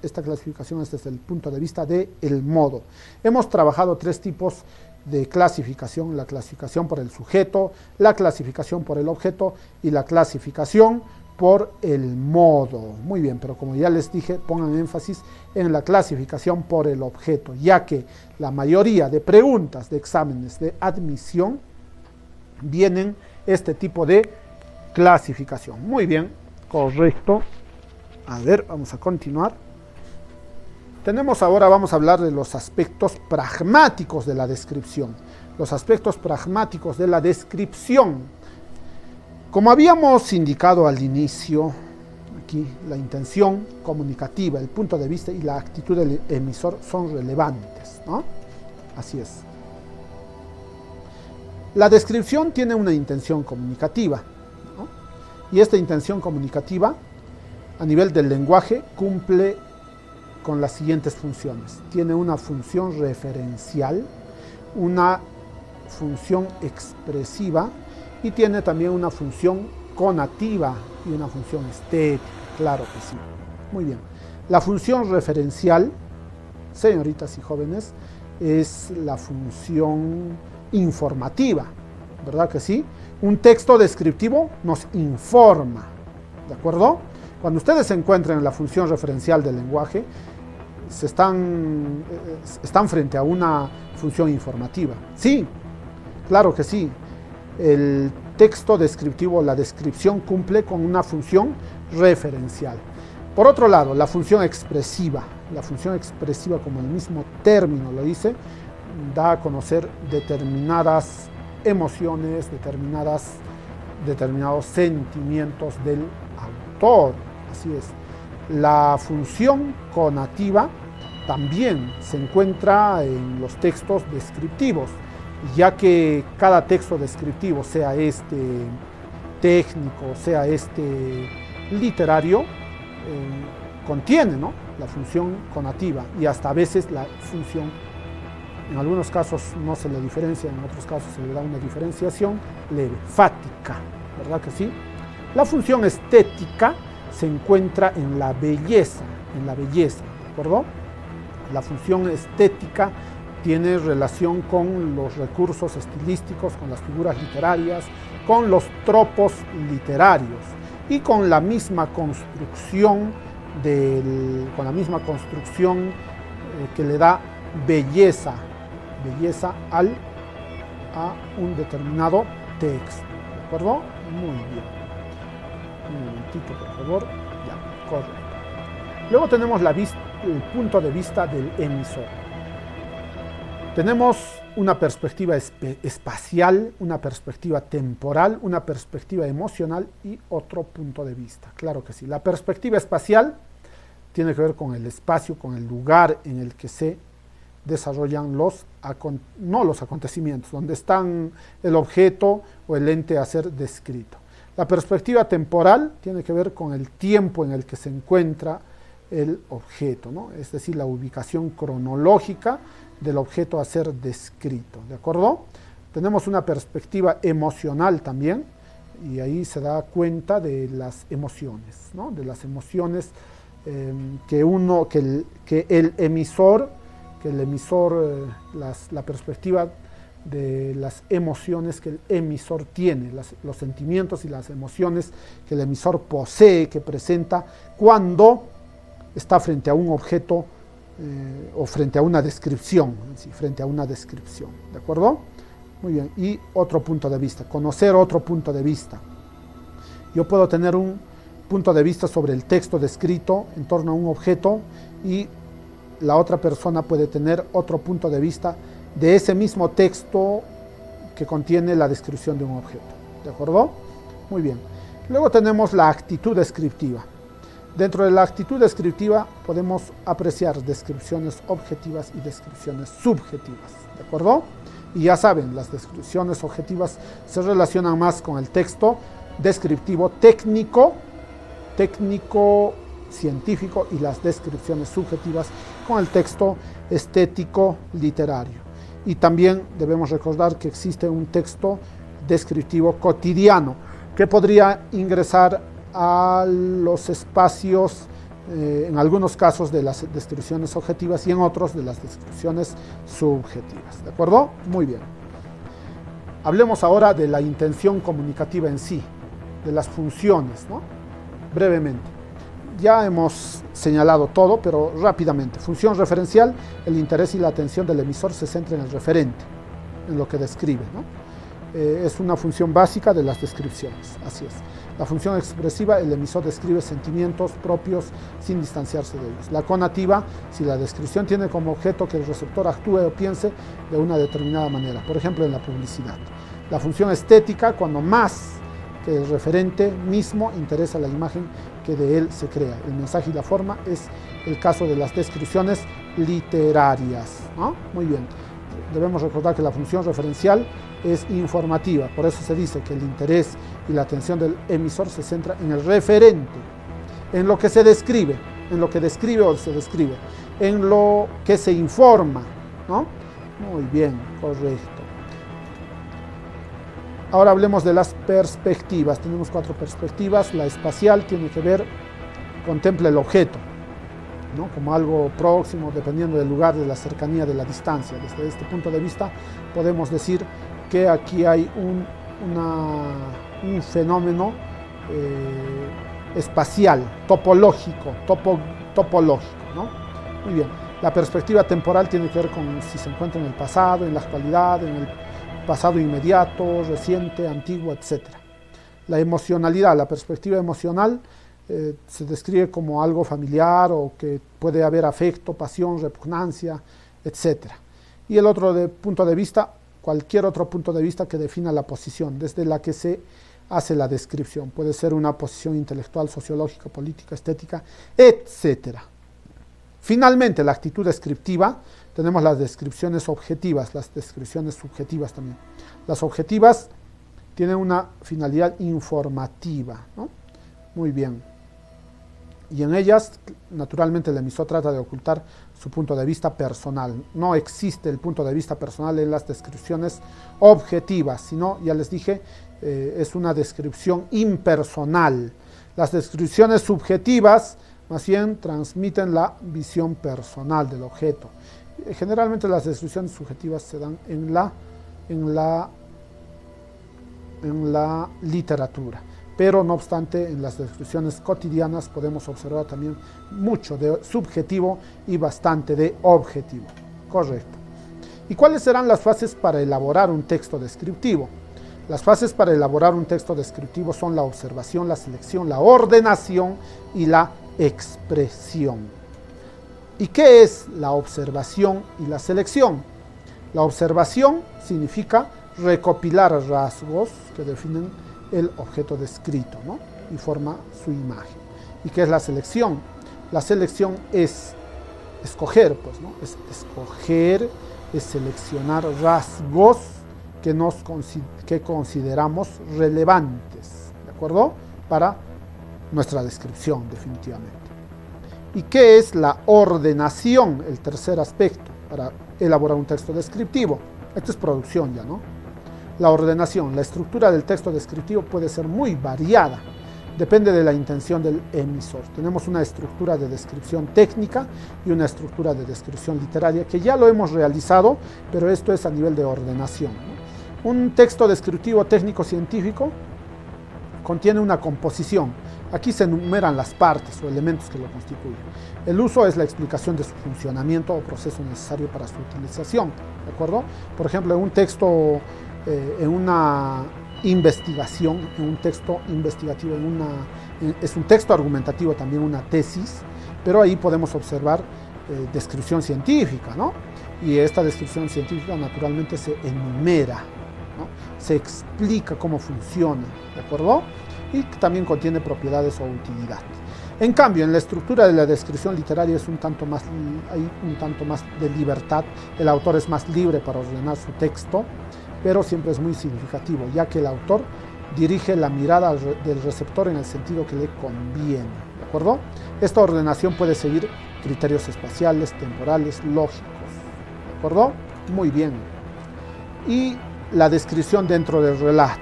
Esta clasificación es desde el punto de vista del modo. Hemos trabajado tres tipos de clasificación: la clasificación por el sujeto, la clasificación por el objeto y la clasificación por el modo. Muy bien, pero como ya les dije, pongan énfasis en la clasificación por el objeto, ya que la mayoría de preguntas de exámenes de admisión vienen este tipo de clasificación. Muy bien, correcto. A ver, vamos a continuar. Vamos a hablar de los aspectos pragmáticos de la descripción. Los aspectos pragmáticos de la descripción. Como habíamos indicado al inicio, aquí la intención comunicativa, el punto de vista y la actitud del emisor son relevantes, ¿no? Así es. La descripción tiene una intención comunicativa, ¿no? Y esta intención comunicativa, a nivel del lenguaje, cumple con las siguientes funciones. Tiene una función referencial, una función expresiva y tiene también una función conativa y una función estética, claro que sí. Muy bien. La función referencial, señoritas y jóvenes, es la función informativa, ¿verdad que sí? Un texto descriptivo nos informa, ¿de acuerdo? Cuando ustedes se encuentran en la función referencial del lenguaje, están frente a una función informativa. Sí, claro que sí. El texto descriptivo, la descripción, cumple con una función referencial. Por otro lado, la función expresiva, como el mismo término lo dice, da a conocer determinadas emociones, determinados sentimientos del autor. Así es. La función conativa también se encuentra en los textos descriptivos, ya que cada texto descriptivo, sea este técnico, sea este literario, contiene, ¿no?, la función conativa y hasta a veces la función, en algunos casos no se le diferencia, en otros casos se le da una diferenciación leve, fática, ¿verdad que sí? La función estética se encuentra en la belleza, ¿de acuerdo? La función estética tiene relación con los recursos estilísticos, con las figuras literarias, con los tropos literarios y con la misma construcción que le da belleza a un determinado texto, ¿de acuerdo? Muy bien. Un momentito, por favor. Ya, correcto. Luego tenemos el punto de vista del emisor. Tenemos una perspectiva espacial, una perspectiva temporal, una perspectiva emocional y otro punto de vista. Claro que sí. La perspectiva espacial tiene que ver con el espacio, con el lugar en el que se desarrollan no los acontecimientos, donde están el objeto o el ente a ser descrito. La perspectiva temporal tiene que ver con el tiempo en el que se encuentra el objeto, ¿no? Es decir, la ubicación cronológica del objeto a ser descrito, ¿de acuerdo? Tenemos una perspectiva emocional también, y ahí se da cuenta de las emociones, ¿no? De las emociones que el emisor, la perspectiva de las emociones que el emisor tiene, los sentimientos y las emociones que el emisor posee, que presenta cuando está frente a un objeto o frente a una descripción, ¿de acuerdo? Muy bien, y otro punto de vista, conocer otro punto de vista. Yo puedo tener un punto de vista sobre el texto descrito en torno a un objeto y la otra persona puede tener otro punto de vista de ese mismo texto que contiene la descripción de un objeto, ¿de acuerdo? Muy bien. Luego tenemos la actitud descriptiva. Dentro de la actitud descriptiva podemos apreciar descripciones objetivas y descripciones subjetivas, ¿de acuerdo? Y ya saben, las descripciones objetivas se relacionan más con el texto descriptivo técnico, científico, y las descripciones subjetivas con el texto estético literario. Y también debemos recordar que existe un texto descriptivo cotidiano que podría ingresar a los espacios, en algunos casos de las descripciones objetivas y en otros de las descripciones subjetivas, ¿de acuerdo? Muy bien. Hablemos ahora de la intención comunicativa en sí, de las funciones, ¿no? Brevemente. Ya hemos señalado todo, pero rápidamente. Función referencial: el interés y la atención del emisor se centra en el referente, en lo que describe, ¿no? Es una función básica de las descripciones, así es. La función expresiva: el emisor describe sentimientos propios sin distanciarse de ellos. La conativa: si la descripción tiene como objeto que el receptor actúe o piense de una determinada manera, por ejemplo en la publicidad. La función estética: cuando más que el referente mismo interesa la imagen que de él se crea. El mensaje y la forma es el caso de las descripciones literarias, ¿no? Muy bien. Debemos recordar que la función referencial es informativa, por eso se dice que el interés y la atención del emisor se centra en el referente, en lo que se describe, en lo que describe o se describe, en lo que se informa, ¿no? Muy bien, correcto. Ahora hablemos de las perspectivas. Tenemos 4 perspectivas. La espacial tiene que ver, contempla el objeto, ¿no? Como algo próximo, dependiendo del lugar, de la cercanía, de la distancia. Desde este punto de vista podemos decir que aquí hay un fenómeno espacial, topológico, ¿no? Muy bien. La perspectiva temporal tiene que ver con si se encuentra en el pasado, en la actualidad, en el pasado inmediato, reciente, antiguo, etc. La emocionalidad, la perspectiva emocional se describe como algo familiar o que puede haber afecto, pasión, repugnancia, etc. Y el otro punto de vista, cualquier otro punto de vista que defina la posición desde la que se hace la descripción. Puede ser una posición intelectual, sociológica, política, estética, etc. Finalmente, la actitud descriptiva, tenemos las descripciones objetivas, las descripciones subjetivas también. Las objetivas tienen una finalidad informativa, ¿no? Muy bien. Y en ellas, naturalmente, el emisor trata de ocultar su punto de vista personal. No existe el punto de vista personal en las descripciones objetivas, sino, ya les dije, es una descripción impersonal. Las descripciones subjetivas más bien transmiten la visión personal del objeto. Generalmente las descripciones subjetivas se dan en la literatura, pero no obstante en las descripciones cotidianas podemos observar también mucho de subjetivo y bastante de objetivo. Correcto. ¿Y cuáles serán las fases para elaborar un texto descriptivo? Las fases para elaborar un texto descriptivo son la observación, la selección, la ordenación y la expresión. ¿Y qué es la observación y la selección? La observación significa recopilar rasgos que definen el objeto descrito, ¿no? Y forma su imagen. ¿Y qué es la selección? La selección es escoger, pues, ¿no? Es escoger, es seleccionar rasgos que consideramos relevantes, ¿de acuerdo? Para nuestra descripción, definitivamente. ¿Y qué es la ordenación? El tercer aspecto para elaborar un texto descriptivo. Esto es producción ya, ¿no? La ordenación, la estructura del texto descriptivo puede ser muy variada. Depende de la intención del emisor. Tenemos una estructura de descripción técnica y una estructura de descripción literaria que ya lo hemos realizado, pero esto es a nivel de ordenación, ¿no? Un texto descriptivo técnico-científico contiene una composición. Aquí se enumeran las partes o elementos que lo constituyen. El uso es la explicación de su funcionamiento o proceso necesario para su utilización, ¿de acuerdo? Por ejemplo, en un texto, en una investigación, en un texto investigativo, es un texto argumentativo también una tesis, pero ahí podemos observar descripción científica, ¿no? Y esta descripción científica naturalmente se enumera, ¿no? Se explica cómo funciona, ¿de acuerdo? Y también contiene propiedades o utilidad. En cambio, en la estructura de la descripción literaria hay un tanto más de libertad. El autor es más libre para ordenar su texto, pero siempre es muy significativo, ya que el autor dirige la mirada del receptor en el sentido que le conviene, ¿de acuerdo? Esta ordenación puede seguir criterios espaciales, temporales, lógicos, ¿de acuerdo? Muy bien. Y la descripción dentro del relato.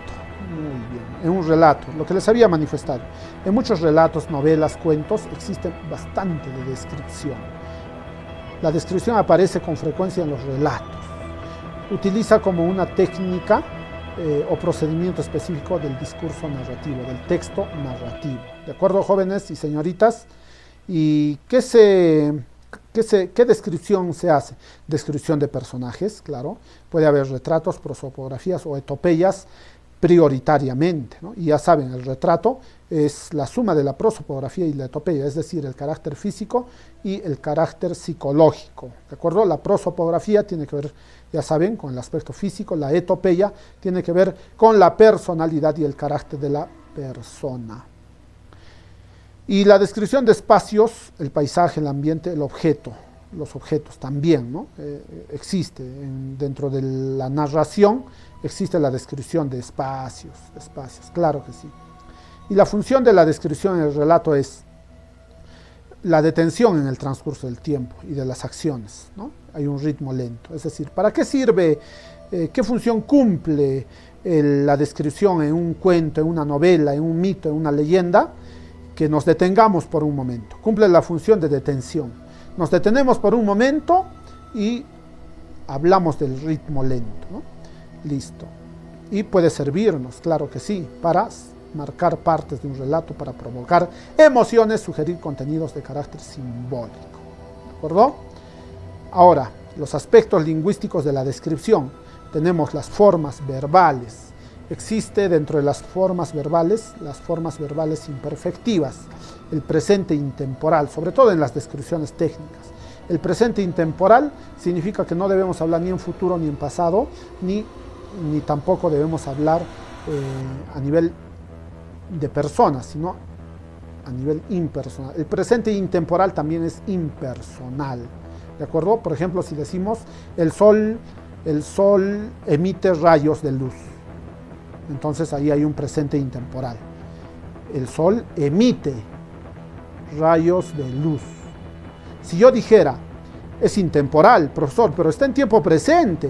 Muy bien. En un relato, lo que les había manifestado. En muchos relatos, novelas, cuentos, existe bastante de descripción. La descripción aparece con frecuencia en los relatos. Utiliza como una técnica o procedimiento específico del discurso narrativo, del texto narrativo. ¿De acuerdo, jóvenes y señoritas? ¿Y qué descripción se hace? Descripción de personajes, claro. Puede haber retratos, prosopografías o epopeyas prioritariamente, ¿no? Y ya saben, el retrato es la suma de la prosopografía y la etopeya, es decir, el carácter físico y el carácter psicológico, ¿de acuerdo? La prosopografía tiene que ver, ya saben, con el aspecto físico, la etopeya tiene que ver con la personalidad y el carácter de la persona. Y la descripción de espacios, el paisaje, el ambiente, el objeto, los objetos también, ¿no? Existe dentro de la narración, existe la descripción de espacios, claro que sí. Y la función de la descripción en el relato es la detención en el transcurso del tiempo y de las acciones, ¿no? Hay un ritmo lento, es decir, ¿para qué sirve ¿Qué función cumple la descripción en un cuento, en una novela, en un mito, en una leyenda? Que nos detengamos por un momento. Cumple la función de detención. Nos detenemos por un momento y hablamos del ritmo lento, ¿no? Listo. Y puede servirnos, claro que sí, para marcar partes de un relato, para provocar emociones, sugerir contenidos de carácter simbólico. ¿De acuerdo? Ahora, los aspectos lingüísticos de la descripción. Tenemos las formas verbales. Existe dentro de las formas verbales imperfectivas, el presente intemporal, sobre todo en las descripciones técnicas. El presente intemporal significa que no debemos hablar ni en futuro ni en pasado, ni tampoco debemos hablar a nivel de personas, sino a nivel impersonal. El presente intemporal también es impersonal, ¿de acuerdo? Por ejemplo, si decimos el sol emite rayos de luz, entonces ahí hay un presente intemporal. El sol emite rayos de luz. Si yo dijera, es intemporal, profesor, pero está en tiempo presente.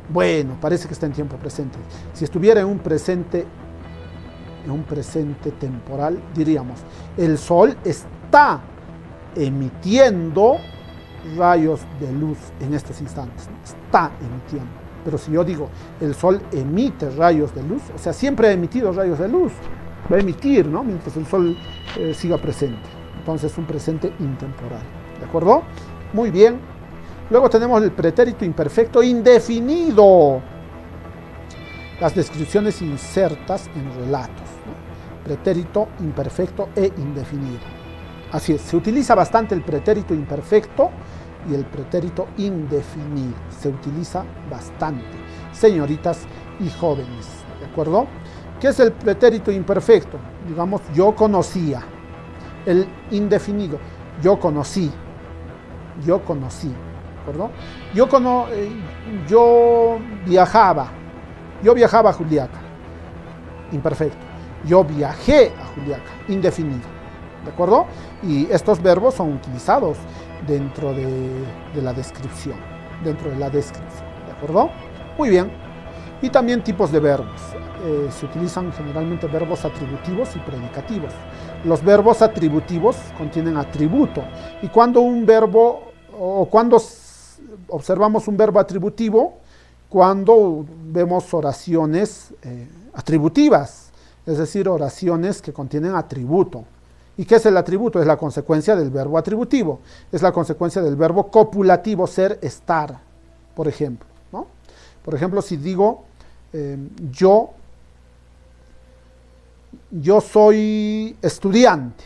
Bueno, parece que está en tiempo presente. Si estuviera en un presente temporal, diríamos, el sol está emitiendo rayos de luz en estos instantes. Está emitiendo. Pero si yo digo, el sol emite rayos de luz, o sea, siempre ha emitido rayos de luz, va a emitir, ¿no? Mientras el sol siga presente. Entonces es un presente intemporal. ¿De acuerdo? Muy bien. Luego tenemos el pretérito imperfecto indefinido. Las descripciones insertas en relatos, ¿no? Pretérito imperfecto e indefinido. Así es, se utiliza bastante el pretérito imperfecto y el pretérito indefinido. Se utiliza bastante, señoritas y jóvenes. ¿De acuerdo? ¿Qué es el pretérito imperfecto? Digamos, yo conocía. El indefinido, yo conocí. Yo conocí. ¿De acuerdo? Yo viajaba. Yo viajaba a Juliaca. Imperfecto. Yo viajé a Juliaca. Indefinido. ¿De acuerdo? Y estos verbos son utilizados dentro de la descripción. Dentro de la descripción. ¿De acuerdo? Muy bien. Y también tipos de verbos. Se utilizan generalmente verbos atributivos y predicativos. Los verbos atributivos contienen atributo. Y cuando un verbo, o cuando observamos un verbo atributivo, cuando vemos oraciones atributivas, es decir, oraciones que contienen atributo. ¿Y qué es el atributo? Es la consecuencia del verbo atributivo. Es la consecuencia del verbo copulativo, ser, estar, por ejemplo, ¿no? Por ejemplo, si digo, yo soy estudiante,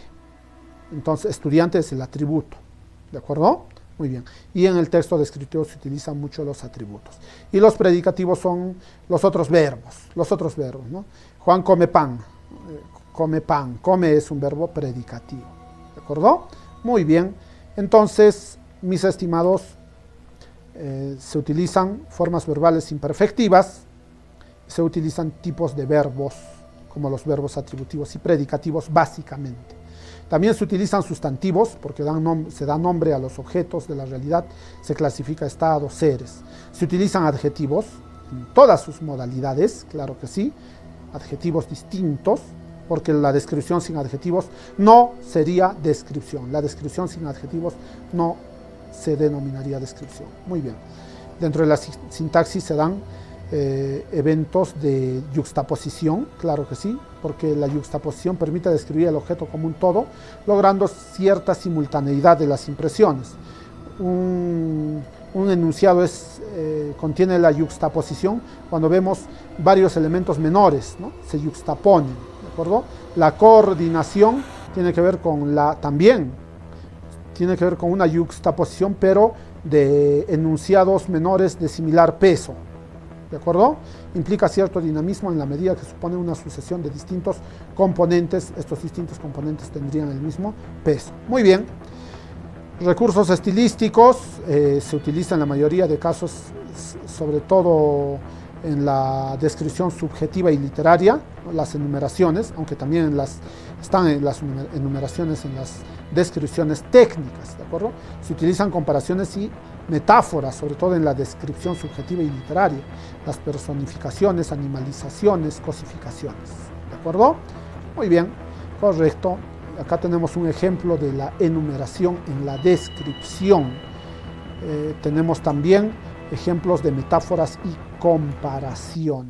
entonces estudiante es el atributo, ¿de acuerdo? Muy bien. Y en el texto descriptivo se utilizan mucho los atributos. Y los predicativos son los otros verbos, ¿no? Juan come pan. Come pan. Come es un verbo predicativo. ¿De acuerdo? Muy bien. Entonces, mis estimados, se utilizan formas verbales imperfectivas, se utilizan tipos de verbos, como los verbos atributivos y predicativos, básicamente. También se utilizan sustantivos, porque se da nombre a los objetos de la realidad, se clasifica estados, seres. Se utilizan adjetivos en todas sus modalidades, claro que sí, adjetivos distintos, porque la descripción sin adjetivos no sería descripción. La descripción sin adjetivos no se denominaría descripción. Muy bien. Dentro de la sintaxis se dan eventos de yuxtaposición, claro que sí, porque la yuxtaposición permite describir el objeto como un todo, logrando cierta simultaneidad de las impresiones. Un enunciado contiene la yuxtaposición cuando vemos varios elementos menores, ¿no? Se yuxtaponen, ¿de acuerdo? La coordinación tiene que ver con una yuxtaposición, pero de enunciados menores de similar peso. ¿De acuerdo? Implica cierto dinamismo en la medida que supone una sucesión de distintos componentes. Estos distintos componentes tendrían el mismo peso. Muy bien. Recursos estilísticos se utilizan en la mayoría de casos, sobre todo en la descripción subjetiva y literaria, las enumeraciones, aunque también están en las enumeraciones en las descripciones técnicas, ¿de acuerdo? Se utilizan comparaciones y metáforas, sobre todo en la descripción subjetiva y literaria, las personificaciones, animalizaciones, cosificaciones, ¿de acuerdo? Muy bien, correcto. Acá tenemos un ejemplo de la enumeración en la descripción. Tenemos también ejemplos de metáforas y comparación.